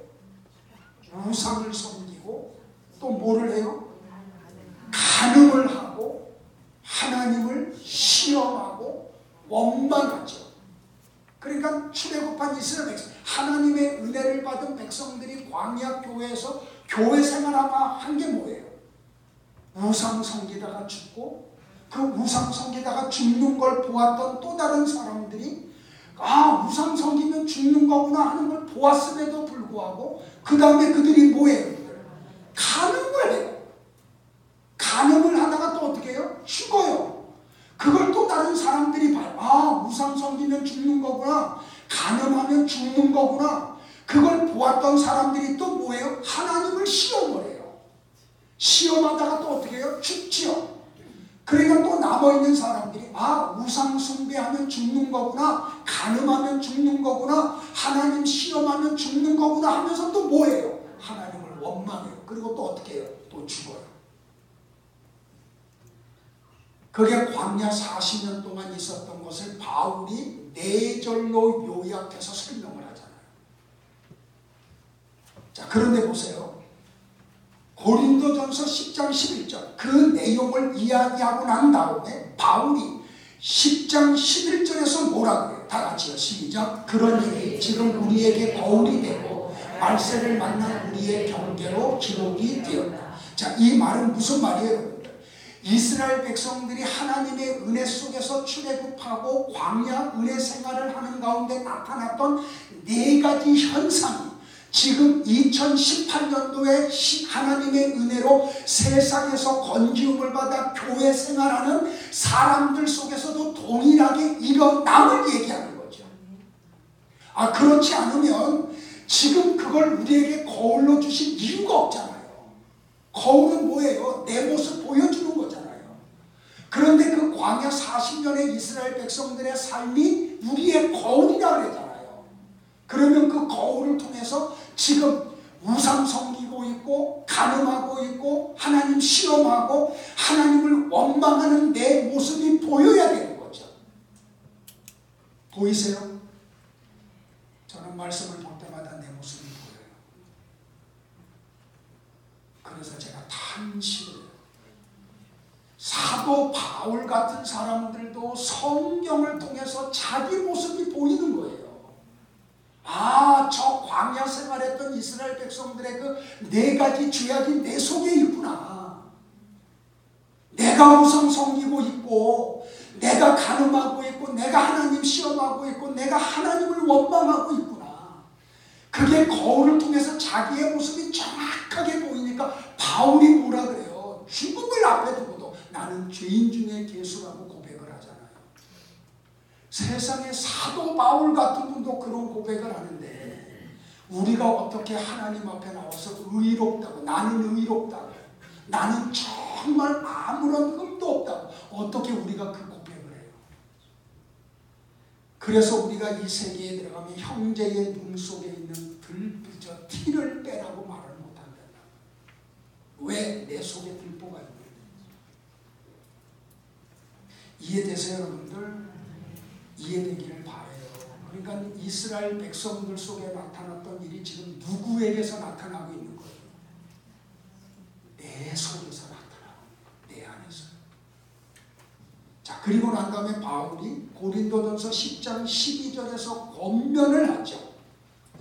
우상을 섬기고 또 뭐를 해요? 간음을 하고 하나님을 시험하고 원망하죠. 그러니까 출애굽한 이스라엘 백성, 하나님의 은혜를 받은 백성들이 광야 교회에서 교회 생활하며 한 게 뭐예요? 우상 섬기다가 죽고 그 우상 섬기다가 죽는 걸 보았던 또 다른 사람들이 우상 섬기면 죽는 거구나 하는 걸 보았음에도 불구하고 그 다음에 그들이 뭐예요? 간음을 해요. 간음을 하다가 또 어떻게 해요? 죽어요. 그걸 또 다른 사람들이 봐요. 아, 우상 섬기면 죽는 거구나. 간음하면 죽는 거구나. 그걸 보았던 사람들이 또 뭐예요? 하나님을 시험을 해요. 시험하다가 또 어떻게 해요? 죽지요. 그러니까 또 남아있는 사람들이 아, 우상 숭배하면 죽는 거구나. 간음하면 죽는 거구나. 하나님 시험하면 죽는 거구나 하면서 또 뭐예요? 하나님을 원망해요. 그리고 또 어떻게 해요? 또 죽어요. 그게 광야 40년 동안 있었던 것을 바울이 4절로 요약해서 설명을 하잖아요. 자, 그런데 보세요. 고린도전서 10장 11절 그 내용을 이야기하고 난 다음에 바울이 10장 11절에서 뭐라 그래요? 다 같이요. 시작. 그런 일이 지금 우리에게 거울이 되고 말세를 만난 우리의 경계로 기록이 되었다. 자, 이 말은 무슨 말이에요, 여러분들? 이스라엘 백성들이 하나님의 은혜 속에서 출애굽하고 광야 은혜 생활을 하는 가운데 나타났던 4가지 현상이 지금 2018년도에 하나님의 은혜로 세상에서 건지움을 받아 교회 생활하는 사람들 속에서도 동일하게 일어남을 얘기하는 거죠. 아, 그렇지 않으면 지금 그걸 우리에게 거울로 주신 이유가 없잖아요. 거울은 뭐예요? 내 모습 보여주는 거잖아요. 그런데 그 광야 40년의 이스라엘 백성들의 삶이 우리의 거울이라 그러잖아요. 그러면 그 거울을 통해서 지금 우상 섬기고 있고 간음하고 있고 하나님 시험하고 하나님을 원망하는 내 모습이 보여야 되는 거죠. 보이세요? 저는 말씀을 볼 때마다 내 모습이 보여요. 그래서 제가 탄식을 해요. 사도 바울 같은 사람들도 성경을 통해서 자기 모습이 보이는 거예요. 아, 저 광야 생활했던 이스라엘 백성들의 그 4가지 죄악이 내 속에 있구나. 내가 우상 섬기고 있고 내가 간음하고 있고 내가 하나님 시험하고 있고 내가 하나님을 원망하고 있구나. 그게 거울을 통해서 자기의 모습이 정확하게 보이니까 바울이 뭐라 그래요? 죽음을 앞에 두고도 나는 죄인 중에 괴수라고 고백을 하잖아요. 세상에 사도 바울 같은 분도 그런 고백을 하는데 우리가 어떻게 하나님 앞에 나와서 의롭다고, 나는 의롭다고, 나는 정말 아무런 흠도 없다고 어떻게 우리가 그 고백을 해요? 그래서 우리가 이 세계에 들어가면 형제의 눈 속에 있는 티를 빼라고 말을 못한다. 왜? 내 속에 들보가 있는데. 이해되세요, 여러분들? 이해되기를 바라요. 그러니까 이스라엘 백성들 속에 나타났던 일이 지금 누구에게서 나타나고 있는 거예요? 내 속에서 나타나고 내 안에서. 자, 그리고 난 다음에 바울이 고린도전서 10장 12절에서 권면을 하죠.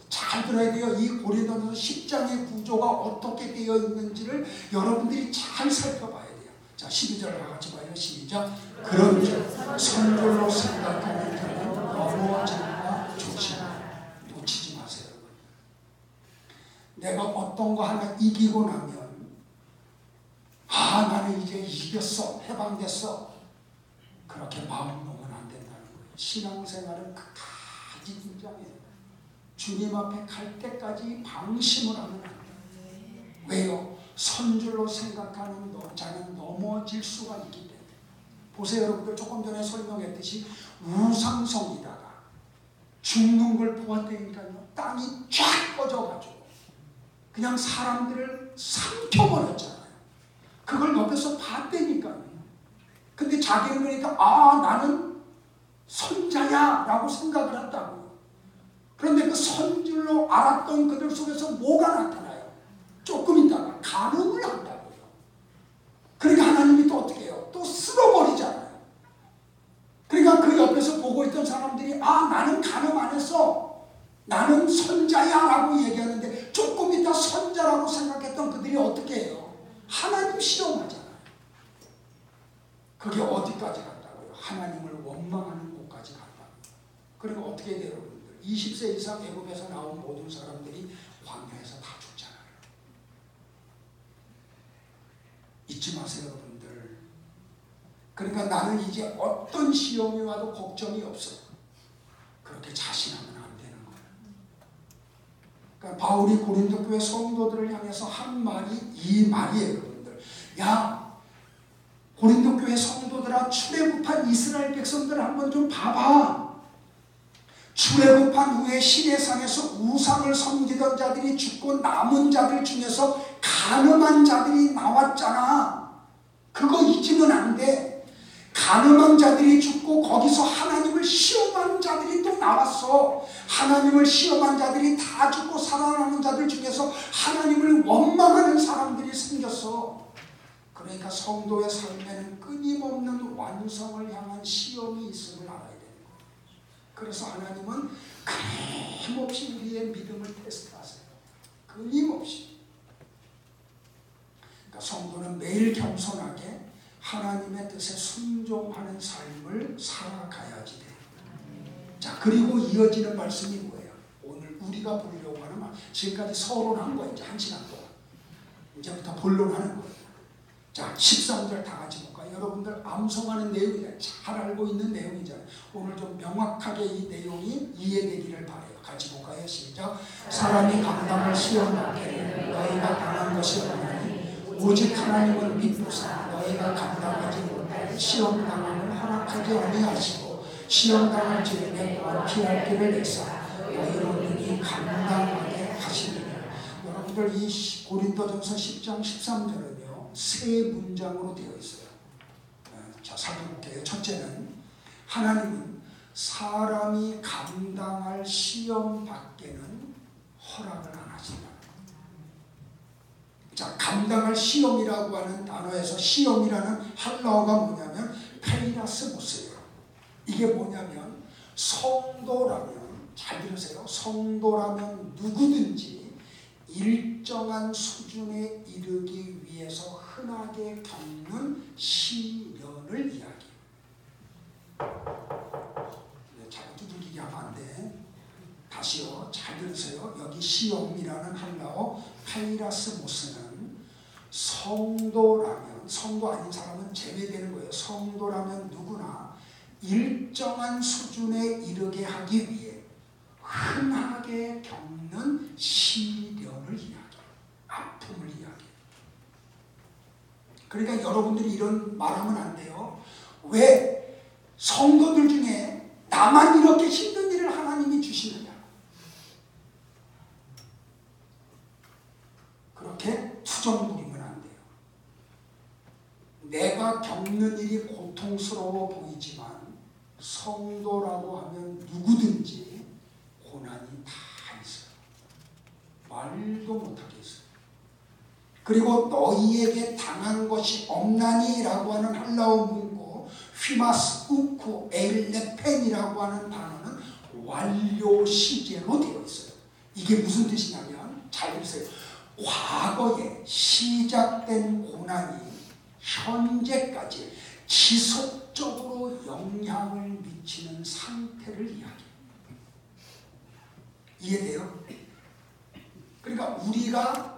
잘 들어야 돼요. 이 고린도전서 10장의 구조가 어떻게 되어 있는지를 여러분들이 잘 살펴봐야 돼요. 자, 12절 다 같이 봐요. 시작. 그런즉 선별로 생각하는 자는 넘어질까 조심하라. 놓치지 마세요. 내가 어떤 거 하나 이기고 나면 아, 나는 이제 이겼어, 해방됐어, 그렇게 마음 놓으면 안 된다는 거예요. 신앙생활은 끝까지 긴장해요. 주님 앞에 갈 때까지 방심을 하면 안 돼요. 왜요? 선줄로 생각하는 자는 넘어질 수가 있기 때문에. 보세요, 여러분들. 조금 전에 설명했듯이 우상성이다가 죽는 걸 보았다니까요. 땅이 쫙 꺼져가지고 그냥 사람들을 삼켜버렸잖아요. 그걸 옆에서 봤다니까요. 근데 자기는 그러니까 아, 나는 선자야 라고 생각을 했다고요. 그런데 그 선줄로 알았던 그들 속에서 뭐가 나타나요? 조금 있다가 간음을 한다고요. 그러니까 하나님이 또 어떻게 해요? 또 쓸어버리잖아요. 그러니까 그 옆에서 보고 있던 사람들이 아, 나는 간음 안 했어, 나는 선자야 라고 얘기하는데 조금 있다 선자라고 생각했던 그들이 어떻게 해요? 하나님 시험하잖아요. 그게 어디까지 간다고요? 하나님을 원망하는 곳까지 간다고요. 그리고 어떻게 돼요, 여러분들? 20세 이상 애굽에서 나온 모든 사람들이 광야에서 다 죽잖아요. 잊지 마세요, 여러분들. 그러니까 나는 이제 어떤 시험이 와도 걱정이 없어. 그렇게 자신하면 안 되는 거예요. 그러니까 바울이 고린도 교회 성도들을 향해서 한 말이 이 말이에요, 여러분들. 야, 고린도 교회 성도들아, 출애굽한 이스라엘 백성들 한번 좀 봐봐. 출애굽한 후에 시내산에서 우상을 섬기던 자들이 죽고 남은 자들 중에서 간음한 자들이 나왔잖아. 그거 잊으면 안 돼. 간음한 자들이 죽고 거기서 하나님을 시험한 자들이 또 나왔어. 하나님을 시험한 자들이 다 죽고 살아남은 자들 중에서 하나님을 원망하는 사람들이 생겼어. 그러니까 성도의 삶에는 끊임없는 완성을 향한 시험이 있음을 알아야 돼요. 그래서 하나님은 끊임없이 우리의 믿음을 테스트하세요. 끊임없이. 그러니까 성도는 매일 겸손하게 하나님의 뜻에 순종하는 삶을 살아가야지 돼요. 자, 그리고 이어지는 말씀이 뭐예요? 오늘 우리가 보려고 하는 말. 지금까지 서론한 거예요. 이제 1시간 동안. 이제부터 본론하는 거예요. 자, 13절 다 같이 볼까요? 여러분들 암송하는 내용이잖아요. 잘 알고 있는 내용이잖아요. 오늘 좀 명확하게 이 내용이 이해되기를 바라요. 같이 볼까요? 시작. 사람이 감당할 시험을 너희가 당한 것이 없나니 오직 하나님을 믿고사 너희가 감당하지 못할 시험당함을 허락하지 아니하시고 시험당할 즈음에 피할 길을 내사 너희로 능히 감당하게 하시느니라. 여러분들 이 고린도전서 10장 13절은요 세 문장으로 되어 있어요. 자, 살펴볼게요. 첫째는 하나님은 사람이 감당할 시험 밖에는 허락을 안 하신다. 자, 감당할 시험이라고 하는 단어에서 시험이라는 헬라어가 뭐냐면 페이라스모스예요. 이게 뭐냐면 성도라면, 잘 들으세요. 성도라면 누구든지 일정한 수준에 이르기 위해서 흔하게 겪는 시련을 이야기해요. 잘 두들기게 하면 안 돼. 다시요. 잘 들으세요. 여기 시험이라는 헬라어 페이라스모스는 성도라면, 성도 아닌 사람은 제외되는 거예요. 성도라면 누구나 일정한 수준에 이르게 하기 위해 흔하게 겪는 시련을 이야기해요. 아픔을 이야기해요. 그러니까 여러분들이 이런 말하면 안 돼요. 왜 성도들 중에 나만 이렇게 힘든 일을 하나님이 주시느냐. 그렇게 투정 부리면 안 돼요. 내가 겪는 일이 고통스러워 보이지만 성도라고 하면 누구든지 고난이 다 있어요. 말도 못하게 있어요. 그리고 너희에게 당한 것이 없나니 라고 하는 헬라어 문구 휘마스 우쿠 에일레펜이라고 하는 단어는 완료 시제로 되어 있어요. 이게 무슨 뜻이냐면 잘 들으세요. 과거에 시작된 고난이 현재까지 지속적으로 영향을 미치는 상태를 이야기해요. 이해돼요? 그러니까 우리가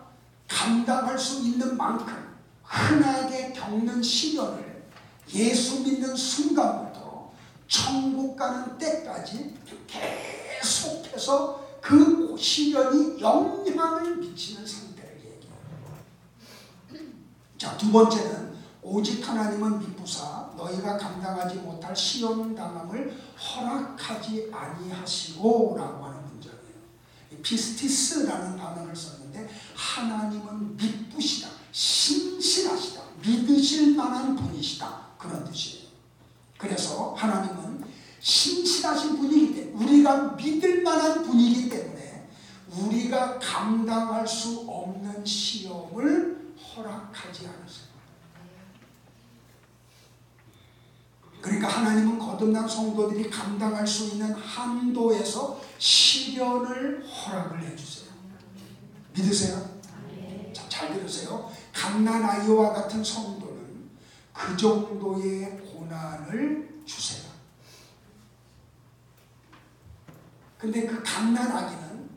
감당할 수 있는 만큼 흔하게 겪는 시련을 예수 믿는 순간부터 천국 가는 때까지 계속해서 그 시련이 영향을 미치는 상태를 얘기해요. 자, 두 번째는 오직 하나님은 미쁘사 너희가 감당하지 못할 시험 당함을 허락하지 아니하시고 라고 하는 문장이에요. 피스티스라는 단어를 썼는데 하나님은 미쁘시다, 신실하시다, 믿으실 만한 분이시다 그런 뜻이에요. 그래서 하나님은 신실하신 분이기 때문에 우리가 믿을 만한 분이기 때문에 우리가 감당할 수 없는 시험을 허락하지 않으세요. 그러니까 하나님은 거듭난 성도들이 감당할 수 있는 한도에서 시련을 허락을 해주세요. 믿으세요? 자, 잘 들으세요. 갓난 아이와 같은 성도는 그 정도의 고난을 주세요. 근데 그 갓난 아기는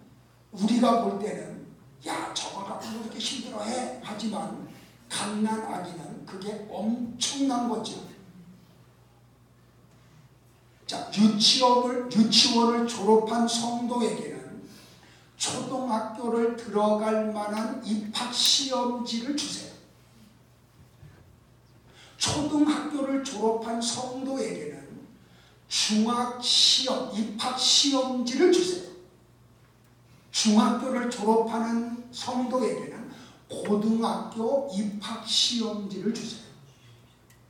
우리가 볼 때는 야 저걸 갖고 이렇게 힘들어해 하지만 갓난 아기는 그게 엄청난 거죠. 자, 유치원을 졸업한 성도에게는 초등학교를 들어갈 만한 입학시험지를 주세요. 초등학교를 졸업한 성도에게는 중학시험, 입학시험지를 주세요. 중학교를 졸업하는 성도에게는 고등학교 입학시험지를 주세요.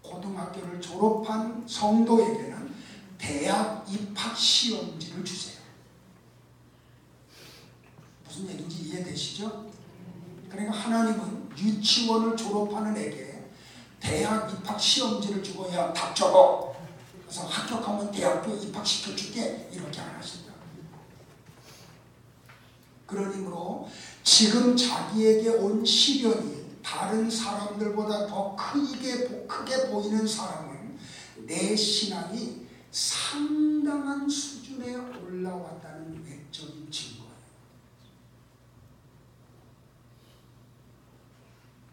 고등학교를 졸업한 성도에게는 대학 입학시험지를 주세요. 무슨 얘기인지 이해되시죠? 그러니까 하나님은 유치원을 졸업하는 애에게 대학 입학시험지를 주고 야 답 적어. 그래서 합격하면 대학교 입학시켜줄게. 이렇게 안 하신다. 그러므로 지금 자기에게 온 시련이 다른 사람들보다 더 크게 보이는 사람은 내 신앙이 상당한 수준에 올라왔다는 외적인 증거예요.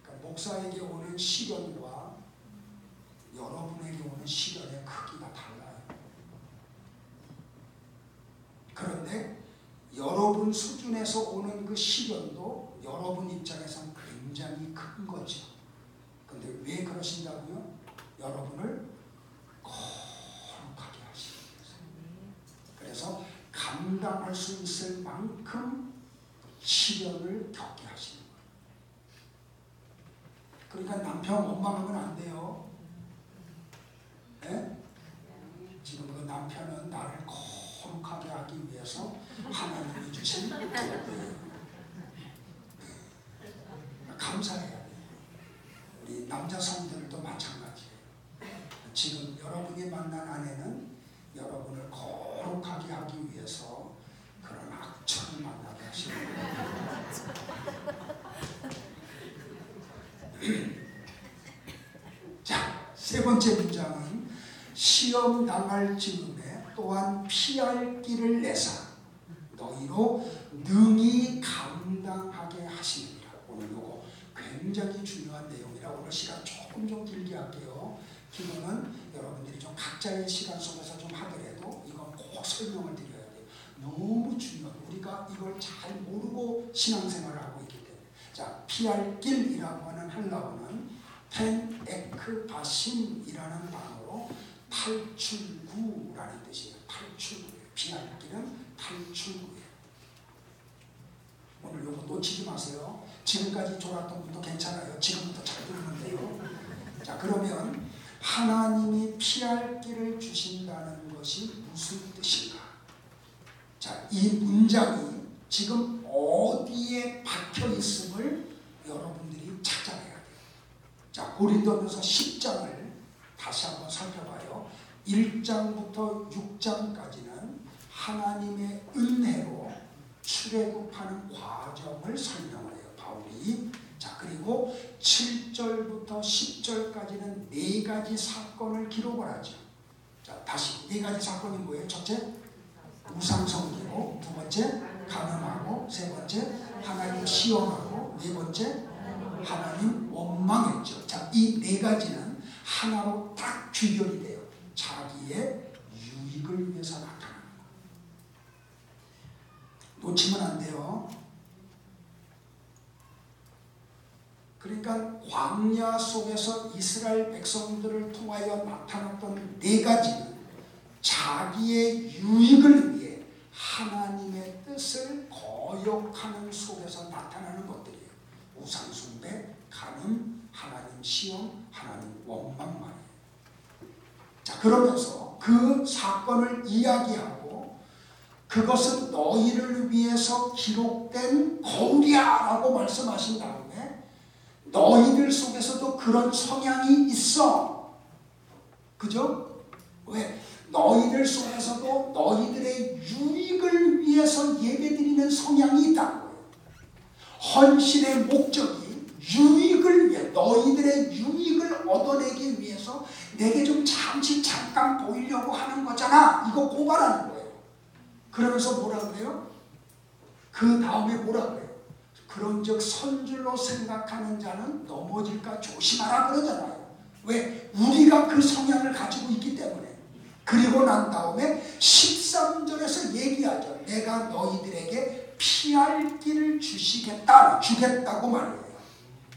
그러니까 목사에게 오는 시련과 여러분에게 오는 시련의 크기가 달라요. 그런데 여러분 수준에서 오는 그 시련도 여러분 입장에서는 굉장히 큰 거죠. 그런데 왜 그러신다고요? 여러분을 거룩하게 하시기 위해서. 그래서 감당할 수 있을 만큼 시련을 겪게 하시는 거예요. 그러니까 남편 원망하면 안 돼요. 네? 지금 그 남편은 나를 거룩하게 하기 위해서 하나님이 주신 복이에요. 감사해야 돼요. 우리 남자 성도들도 마찬가지예요. 지금 여러분이 만난 아내는 여러분을 거룩하게 하기 위해서 그런 악처를 만나게 하시는 거예요. 자, 세 번째 문장은 시험 당할 즈음에 또한 피할 길을 내사 너희로 능히 감당하게 하시느니라. 오늘 요거 굉장히 중요한 내용이라 오늘 시간 조금 좀 길게 할게요. 기도는 여러분들이 좀 각자의 시간 속에서 좀 하더라도 이건 꼭 설명을 드려야 돼요. 너무 중요해요. 우리가 이걸 잘 모르고 신앙생활을 하고 있기 때문에. 자, 피할 길이라고 하는 헬라어는 펜 에크 바심이라는 단어로 탈출구라는 뜻이에요. 탈출구예요. 피할 길은 탈출구예요. 오늘 요거 놓치지 마세요. 지금까지 졸았던 분도 괜찮아요. 지금부터 잘 들으면 돼요. 자, 그러면 하나님이 피할 길을 주신다는 것이 무슨 뜻인가? 자, 이 문장이 지금 어디에 박혀 있음을 여러분들이 찾아내야 돼요. 자, 고린도전서 10장을 다시 한번 살펴봐요. 1장부터 6장까지는 하나님의 은혜로 출애굽하는 과정을 설명을 해요. 바울이. 자, 그리고 7절부터 10절까지는 네 가지 사건을 기록을 하죠. 자, 다시 네 가지 사건이 뭐예요? 첫째, 우상숭배고, 두 번째, 가늠하고, 세 번째, 하나님 시험하고, 네 번째, 하나님 원망했죠. 자, 이 네 가지는 하나로 딱 귀결이 돼요. 자기의 유익을 위해서 나타나는 거. 놓치면 안 돼요. 그러니까 광야 속에서 이스라엘 백성들을 통하여 나타났던 네 가지는 자기의 유익을 위해 하나님의 뜻을 거역하는 속에서 나타나는 것들이에요. 우상숭배, 간음, 하나님 시험, 하나님 원망 말이에요. 자, 그러면서 그 사건을 이야기하고 그것은 너희를 위해서 기록된 거울이야 라고 말씀하신 다음에 너희들 속에서도 그런 성향이 있어. 그죠? 왜? 너희들 속에서도 너희들의 유익을 위해서 예배드리는 성향이 있다고요. 헌신의 목적이 유익을 위해, 너희들의 유익을 얻어내기 위해서 내게 좀 잠깐 보이려고 하는 거잖아. 이거 고발하는 거예요. 그러면서 뭐라 그래요? 그 다음에 뭐라 그래요? 그런즉 선줄로 생각하는 자는 넘어질까 조심하라 그러잖아요. 왜? 우리가 그 성향을 가지고 있기 때문에. 그리고 난 다음에 13절에서 얘기하죠. 내가 너희들에게 피할 길을 주겠다고 말해요.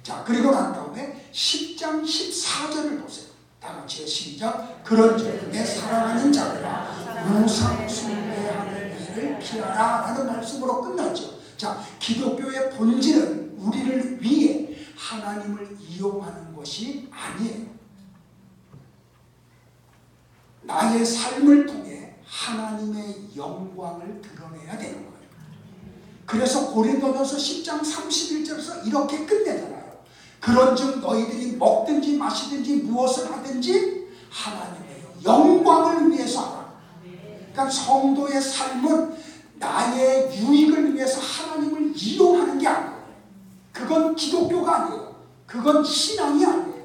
자, 그리고 난 다음에 10장 14절을 보세요. 다 같이 시작. 그런즉 내 사랑하는 자들아 우상 숭배하는 일을 피하라 라는 말씀으로 끝났죠. 자, 기독교의 본질은 우리를 위해 하나님을 이용하는 것이 아니에요. 나의 삶을 통해 하나님의 영광을 드러내야 되는 거예요. 그래서 고린도전서 10장 31절에서 이렇게 끝내잖아요. 그런즉 너희들이 먹든지 마시든지 무엇을 하든지 하나님의 영광을 위해서 하라. 그러니까 성도의 삶은 나의 유익을 위해서 하나님을 이용하는 게 아니에요. 그건 기독교가 아니에요. 그건 신앙이 아니에요.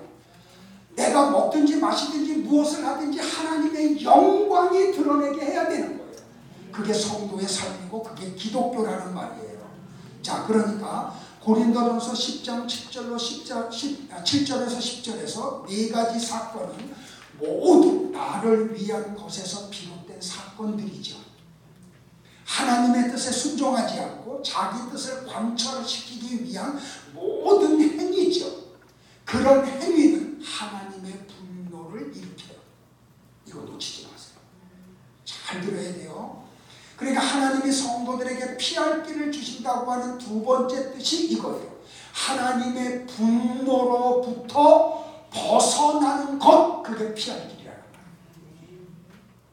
내가 먹든지 마시든지 무엇을 하든지 하나님의 영광이 드러내게 해야 되는 거예요. 그게 성도의 삶이고 그게 기독교라는 말이에요. 자, 그러니까 고린도전서 10장 7절에서 10절에서 네 가지 사건은 모두 나를 위한 것에서 비롯된 사건들이죠. 하나님의 뜻에 순종하지 않고 자기 뜻을 관철시키기 위한 모든 행위죠. 그런 행위는 하나님의 분노를 일으켜요. 이거 놓치지 마세요. 잘 들어야 돼요. 그러니까 하나님이 성도들에게 피할 길을 주신다고 하는 두 번째 뜻이 이거예요. 하나님의 분노로부터 벗어나는 것, 그게 피할 길이라는 거예요.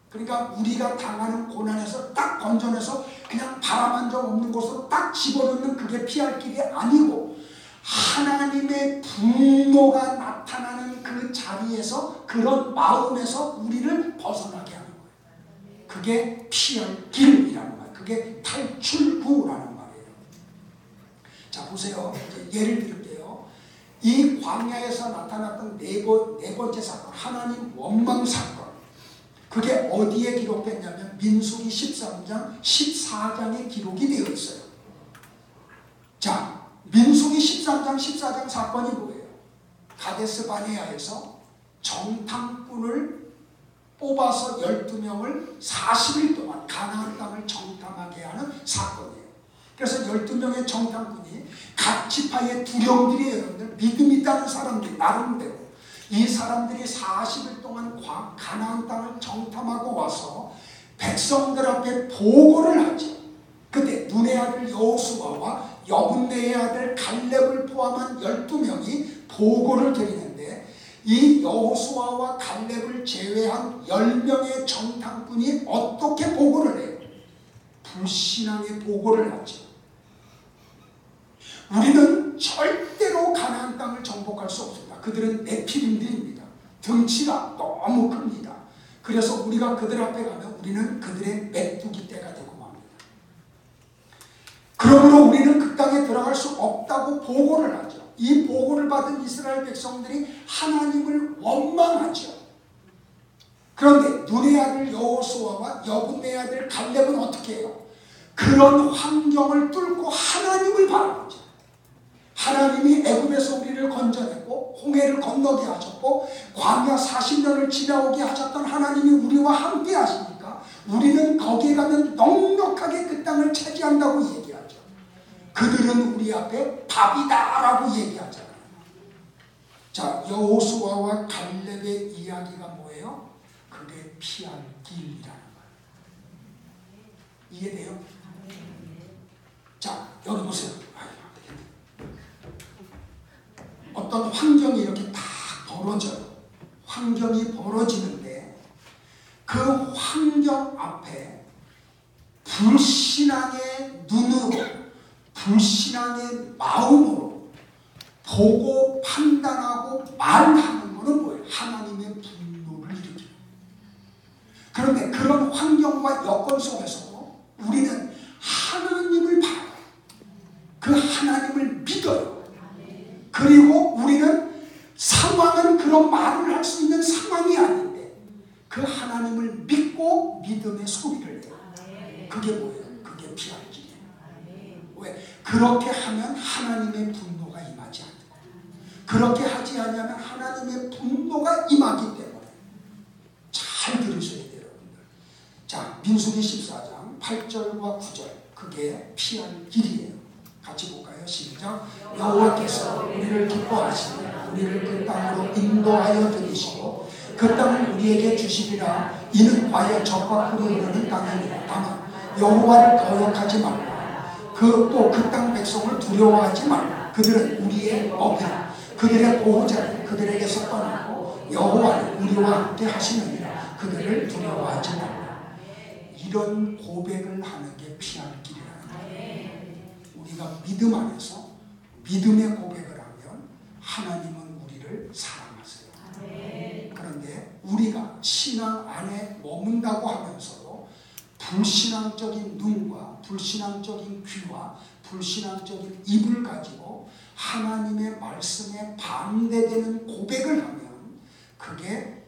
그러니까 우리가 당하는 고난에서 딱 건져내서 그냥 바람 한 점 없는 곳으로 딱 집어넣는 그게 피할 길이 아니고 하나님의 분노가 나타나는 그 자리에서 그런 마음에서 우리를 벗어나게 하는 거예요. 그게 피할 길이라는 말이에요. 그게 탈출구라는 말이에요. 자, 보세요. 예를 들게요. 이 광야에서 나타났던 네 번째 사건, 하나님 원망 사건. 그게 어디에 기록됐냐면 민수기 13장, 14장에 기록이 되어 있어요. 자, 민수기 13장, 14장 사건이 뭐예요? 가데스 바네아에서 정탐꾼을 뽑아서 12명을 40일 동안 가나안 땅을 정탐하게 하는 사건이에요. 그래서 12명의 정탐꾼이 각 지파의 두령들이 여러분들 믿음 있다는 사람들이 나름대로 이 사람들이 40일 동안 가나안 땅을 정탐하고 와서 백성들 앞에 보고를 하죠. 그때 눈의 아들 여호수아와 여분네의 아들 갈렙을 포함한 12명이 보고를 드리는데 이 여호수아와 갈렙을 제외한 10명의 정탐꾼이 어떻게 보고를 해요? 불신앙의 보고를 하죠. 우리는 절대로 가나안 땅을 정복할 수 없습니다. 그들은 네피림들입니다. 덩치가 너무 큽니다. 그래서 우리가 그들 앞에 가면 우리는 그들의 메뚜기 떼가 되고 맙니다. 그러므로 우리는 그 땅에 들어갈 수 없다고 보고를 하죠. 이 보고를 받은 이스라엘 백성들이 하나님을 원망하죠. 그런데 눈의 아들 여호수아와 여분의 아들 갈렙은 어떻게 해요? 그런 환경을 뚫고 하나님을 바라보죠. 하나님이 애굽에서 우리를 건져내고 홍해를 건너게 하셨고 광야 40년을 지나오게 하셨던 하나님이 우리와 함께 하시니까 우리는 거기에 가면 넉넉하게 그 땅을 차지한다고 얘기하죠. 그들은 우리 앞에 밥이다 라고 얘기하잖아요. 자, 여호수아와 갈렙의 이야기가 뭐예요? 그게 피할 길이라는 거예요. 이해돼요? 자, 여기 보세요. 어떤 환경이 이렇게 딱 벌어져요. 환경이 벌어지는데 그 환경 앞에 불신앙의 눈으로 불신앙의 마음으로 보고 판단하고 말하는 것은 뭐예요? 하나님의 분노를 일으켜요. 그런데 그런 환경과 여건 속에서도 우리는 하나님을 봐요. 그 하나님을 믿어요. 그리고 우리는 상황은 그런 말을 할 수 있는 상황이 아닌데 그 하나님을 믿고 믿음의 소리를 내요. 그게 뭐예요? 그게 피할 길이에요. 왜? 그렇게 하면 하나님의 분노가 임하지 않아요. 그렇게 하지 않으면 하나님의 분노가 임하기 때문에 잘 들으셔야 돼요, 여러분들. 자, 민수기 14장 8절과 9절, 그게 피할 길이에요. 같이 볼까요? 시작. 여호와께서 우리를 기뻐하시며 우리를 그 땅으로 인도하여 들이시고 그 땅을 우리에게 주시리라. 이는 과연 적과 꿀이 흐르는 땅이니라. 다만 여호와를 거역하지 말고 또 그 땅 백성을 두려워하지 말고 그들은 우리의 어비라 그들의 보호자를 그들에게서 떠나고 여호와는 우리와 함께 하시느니라. 그들을 두려워하지 말라. 이런 고백을 하는 게 피할 길이라는 거예요. 우리가 믿음 안에서 믿음의 고백을 하면 하나님은 우리를 사랑하세요. 그런데 우리가 신앙 안에 머문다고 하면서도 불신앙적인 눈과 불신앙적인 귀와 불신앙적인 입을 가지고 하나님의 말씀에 반대되는 고백을 하면 그게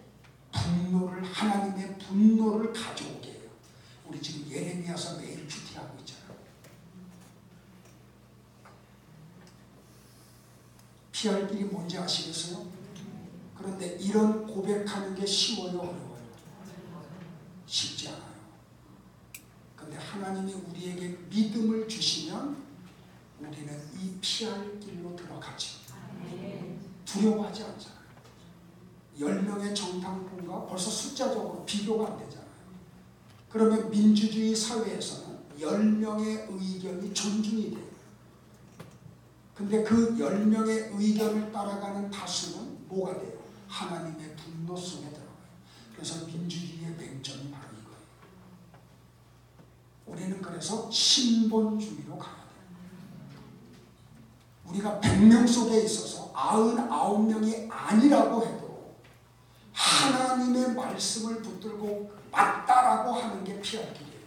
하나님의 분노를 가져오게 해요. 우리 지금 예레미야서 매일 큐티하고 있잖아요. 피할 길이 뭔지 아시겠어요? 그런데 이런 고백하는 게 쉬워요, 어려워요? 쉽지 않아요. 그런데 하나님이 우리에게 믿음을 주시면 우리는 이 피할 길로 들어가죠. 두려워하지 않잖아요. 10명의 정탐꾼과 벌써 숫자적으로 비교가 안 되잖아요. 그러면 민주주의 사회에서는 10명의 의견이 존중이 돼요. 근데 그 10명의 의견을 따라가는 다수는 뭐가 돼요? 하나님의 분노 속에 들어가요. 그래서 민주주의의 맹점이 바로 이거예요. 우리는 그래서 신본주의로 가야 돼요. 우리가 100명 속에 있어서 99명이 아니라고 해도 하나님의 말씀을 붙들고 맞다라고 하는 게 피할 길이에요.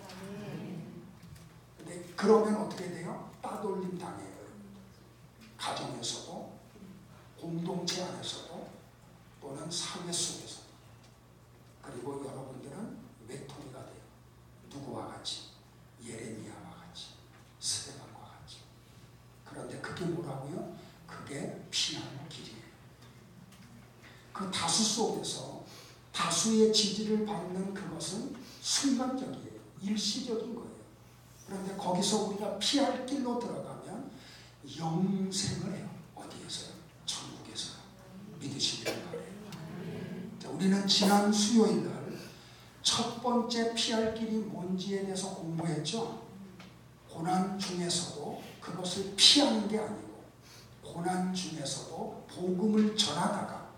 근데 그러면 어떻게 돼요? 따돌림 당해요. 가정에서도 공동체 안에서도 또는 사회 속에서도. 그리고 여러분들은 외톨이가 돼요. 누구와 같이? 예레미야와 같이, 스데반과 같이. 그런데 그게 뭐라고요? 그게 피할 길이에요. 그 다수 속에서 다수의 지지를 받는 그것은 순간적이에요. 일시적인 거예요. 그런데 거기서 우리가 피할 길로 들어가면 영생을 해요. 어디에서요? 천국에서요. 믿으시길 바라요. 자, 우리는 지난 수요일 날 첫 번째 피할 길이 뭔지에 대해서 공부했죠. 고난 중에서도 그것을 피하는 게 아니고 고난 중에서도 복음을 전하다가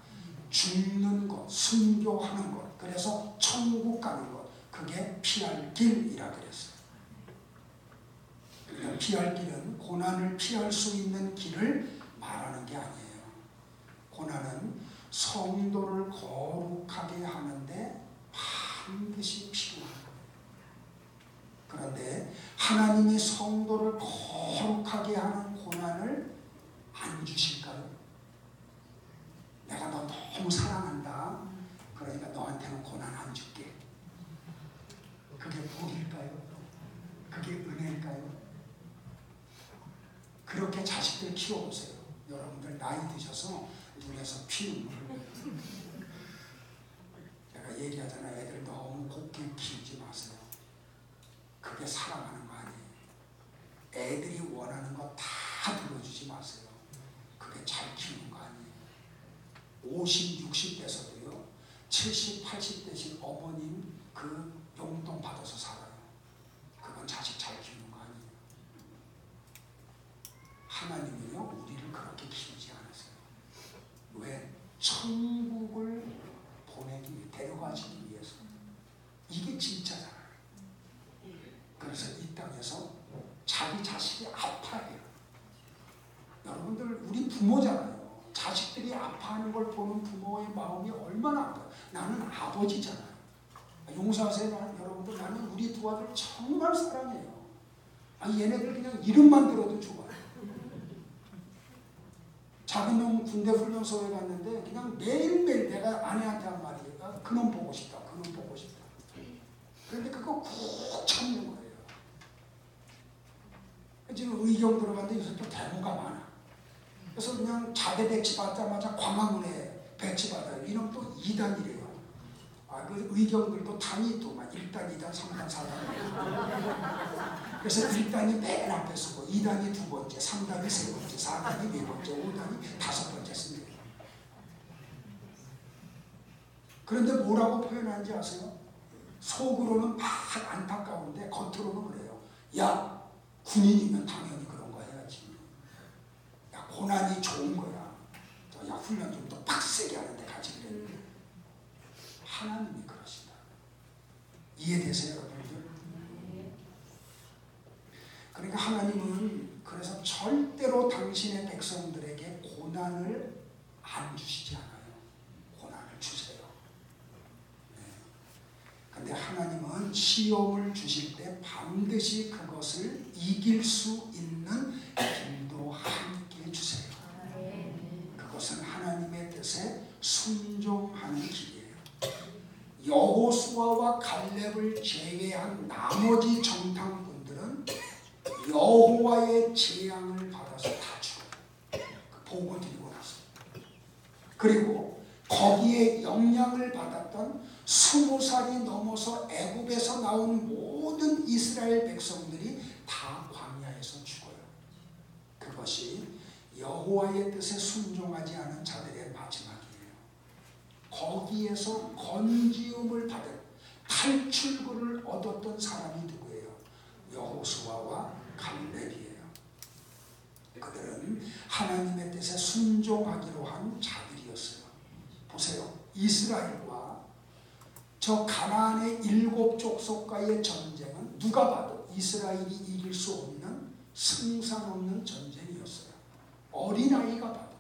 죽는 것, 순교하는 것, 그래서 천국 가는 것, 그게 피할 길이라 그랬어요. 그러니까 피할 길은 고난을 피할 수 있는 길을 말하는 게 아니에요. 고난은 성도를 거룩하게 하는데 반드시 필요한 거예요. 그런데 하나님이 성도를 거룩하게 하는 고난을 안 주실까요? 내가 너 너무 사랑한다. 그러니까 너한테는 고난 안 줄게. 그게 복일까요? 그게 은혜일까요? 그렇게 자식들 키워보세요. 여러분들 나이 드셔서 눈에서 피눈물을 내가 얘기하잖아요. 애들 너무 곱게 키우지 마세요. 그게 사랑하는 거 아니에요. 애들이 원하는 거 다 들어주지 마세요. 그게 잘 키우는 거 아니에요. 50, 60대에서도요. 70, 80대신 어머님 그 용돈 받아서 살아요. 그건 자식 잘 키우는 거 아니에요. 하나님은요. 우리를 그렇게 키우지 않았어요. 왜? 천국을 데려가시기 위해서. 이게 진짜잖아요. 그래서 이 땅에서 자기 자식이 아파해요. 여러분들 우리 부모잖아요. 자식들이 아파하는 걸 보는 부모의 마음이 얼마나 아파요. 나는 아버지잖아요. 용서하세요. 여러분들 나는 우리 두 아들 정말 사랑해요. 얘네들 그냥 이름만 들어도 좋아요. 작은 놈 군대 훈련소에 갔는데 그냥 매일매일 내가 아내한테 한 말이에요. 그놈 보고 싶다. 그놈 보고 싶다. 그런데 그거 꼭 참는 거예요. 의경 들어갔는데 요새 또 데모가 많아. 그래서 그냥 자대 배치받자마자 광화문에 배치받아요. 이놈 또 2단이래요. 그 의경들도 단이 또 막 1단, 2단, 3단, 4단. 그래서 1단이 맨 앞에 서고 2단이 두 번째, 3단이 세 번째, 4단이 네 번째, 5단이 다섯 번째 씁니다. 그런데 뭐라고 표현하는지 아세요? 속으로는 막 안타까운데 겉으로는 그래요. 야, 군인이면 당연히 그런 거 해야지. 야, 고난이 좋은 거야. 야, 훈련 좀 더 빡세게 하는데 가지 그랬는데. 하나님이 그러시다. 이해되세요, 여러분들? 그러니까 하나님은 그래서 절대로 당신의 백성들에게 고난을 안 주시지 않아요. 고난을 주세요. 근데 하나님은 시험을 주실 때 반드시 그것을 이길 수 있는 길도 함께 주세요. 그것은 하나님의 뜻에 순종하는 길이에요. 여호수아와 갈렙을 제외한 나머지 정탐꾼들은 여호와의 재앙을 받아서 다 죽어요. 그 보고 드리고 나서. 그리고 거기에 영향을 받았던 20살이 넘어서 애굽에서 나온 모든 이스라엘 백성들이 다 광야에서 죽어요. 그것이 여호와의 뜻에 순종하지 않은 자들의 마지막이에요. 거기에서 건지움을 받은 탈출구를 얻었던 사람이 누구예요? 여호수아와 갈렙이에요. 그들은 하나님의 뜻에 순종하기로 한 자들이었어요. 보세요. 이스라엘과 저 가나안의 7 족속과의 전쟁은 누가 봐도 이스라엘이 이길 수 없는 승산 없는 전쟁이었어요. 어린아이가 봐도.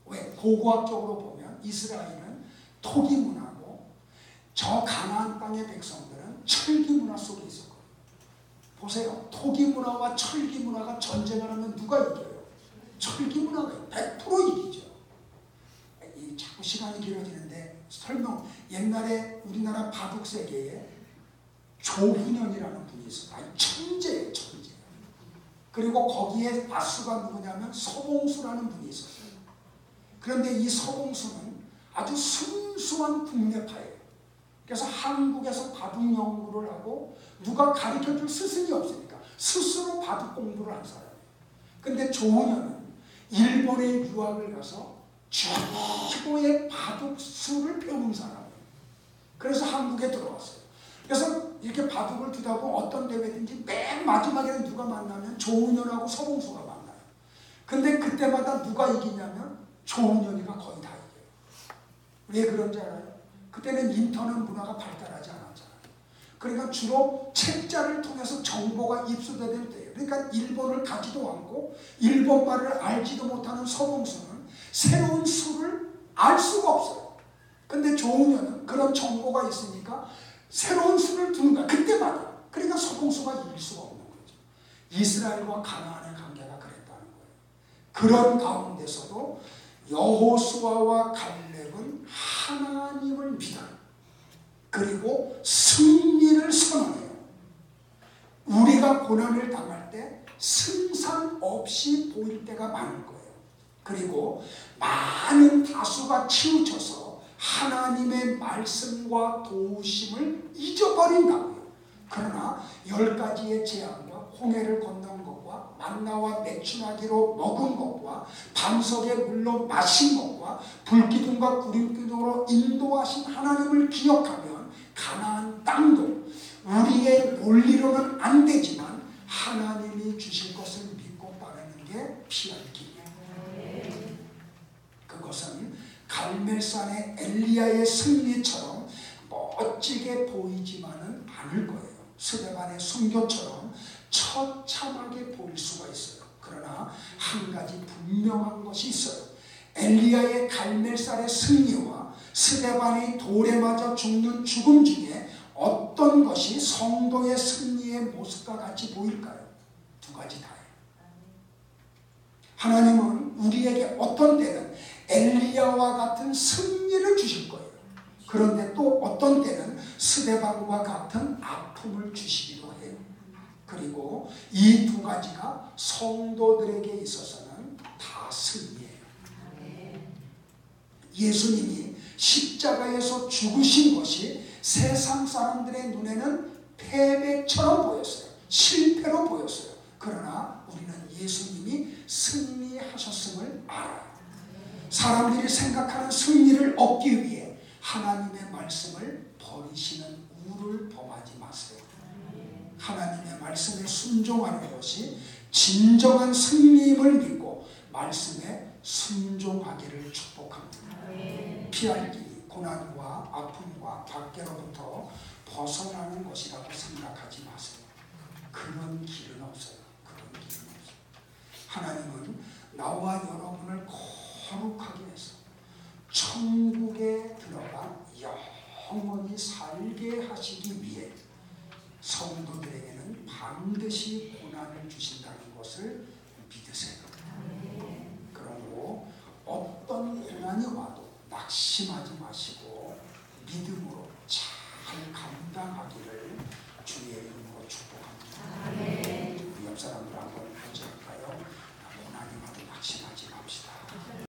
왜? 고고학적으로 보면 이스라엘은 토기 문화고 저 가나안 땅의 백성들은 철기 문화 속에 있었거든요. 보세요. 토기 문화와 철기 문화가 전쟁을 하면 누가 이겨요? 철기 문화가 100% 이기죠. 자꾸 시간이 길어지는데 설명, 옛날에 우리나라 바둑 세계에 조훈현이라는 분이 있어요. 천재예요, 천재. 그리고 거기에 마수가 누구냐면 서봉수라는 분이 있었어요. 그런데 이 서봉수는 아주 순수한 국내파예요. 그래서 한국에서 바둑 연구를 하고 누가 가르쳐줄 스승이 없으니까 스스로 바둑 공부를 한 사람이에요. 근데 조훈현은 일본에 유학을 가서 최고의 바둑수를 배운 사람이에요. 그래서 한국에 들어왔어요. 그래서 이렇게 바둑을 두다 보면 어떤 대회든지 맨 마지막에는 누가 만나면 조훈현하고 서봉수가 만나요. 근데 그때마다 누가 이기냐면 조훈현이가 거의 다 이겨요. 왜 그런지 알아요? 그때는 인터넷 문화가 발달하지 않았잖아요. 그러니까 주로 책자를 통해서 정보가 입수되는 때예요. 그러니까 일본을 가지도 않고 일본말을 알지도 못하는 서봉수는 새로운 수를 알 수가 없어요. 근데 조훈현은 그런 정보가 있으니까 새로운 수를 두는 거야. 그때마다. 그러니까 서봉수가 이길 수가 없는 거죠. 이스라엘과 가나안의 관계가 그랬다는 거예요. 그런 가운데서도 여호수아와 갈렙은 하나님을 믿어요. 그리고 승리를 선언해요. 우리가 고난을 당할 때 승산 없이 보일 때가 많은 거예요. 그리고 많은 다수가 치우쳐서 하나님의 말씀과 도우심을 잊어버린다고요. 그러나 10가지의 재앙과 홍해를 건넌 것과 만나와 매춘하기로 먹은 것과 반석의 물로 마신 것과 불기둥과 구름기둥으로 인도하신 하나님을 기억하면 가나안 땅도 우리의 논리로는 안 되지만 하나님이 주실 것을 믿고 따르는 게 피할 길이에요. 그것은 갈멜산의 엘리야의 승리처럼 멋지게 보이지만은 않을 거예요. 스데반의 순교처럼 처참하게 보일 수가 있어요. 그러나 한 가지 분명한 것이 있어요. 엘리야의 갈멜산의 승리와 스데반이 돌에 맞아 죽는 죽음 중에 어떤 것이 성도의 승리의 모습과 같이 보일까요? 두 가지 다예요. 하나님은 우리에게 어떤 때는 엘리야와 같은 승리를 주실 거예요. 그런데 또 어떤 때는 스데반과 같은 아픔을 주시기도 해요. 그리고 이 두 가지가 성도들에게 있어서는 다 승리예요. 예수님이 십자가에서 죽으신 것이 세상 사람들의 눈에는 패배처럼 보였어요. 실패로 보였어요. 그러나 우리는 예수님이 승리하셨음을 알아요. 사람들이 생각하는 승리를 얻기 위해 하나님의 말씀을 버리시는 우를 범하지 마세요. 하나님의 말씀에 순종하는 것이 진정한 승리임을 믿고 말씀에 순종하기를 축복합니다. 피할 길이 고난과 아픔과 박해로부터 벗어나는 것이라고 생각하지 마세요. 그런 길은 없어요. 그런 길은 없어요. 하나님은 나와 여러분을 거룩하게 해서 천국에 들어가 영원히 살게 하시기 위해 성도들에게는 반드시 고난을 주신다는 것을 믿으세요. 그러므로 어떤 고난이 와도 낙심하지 마시고 믿음으로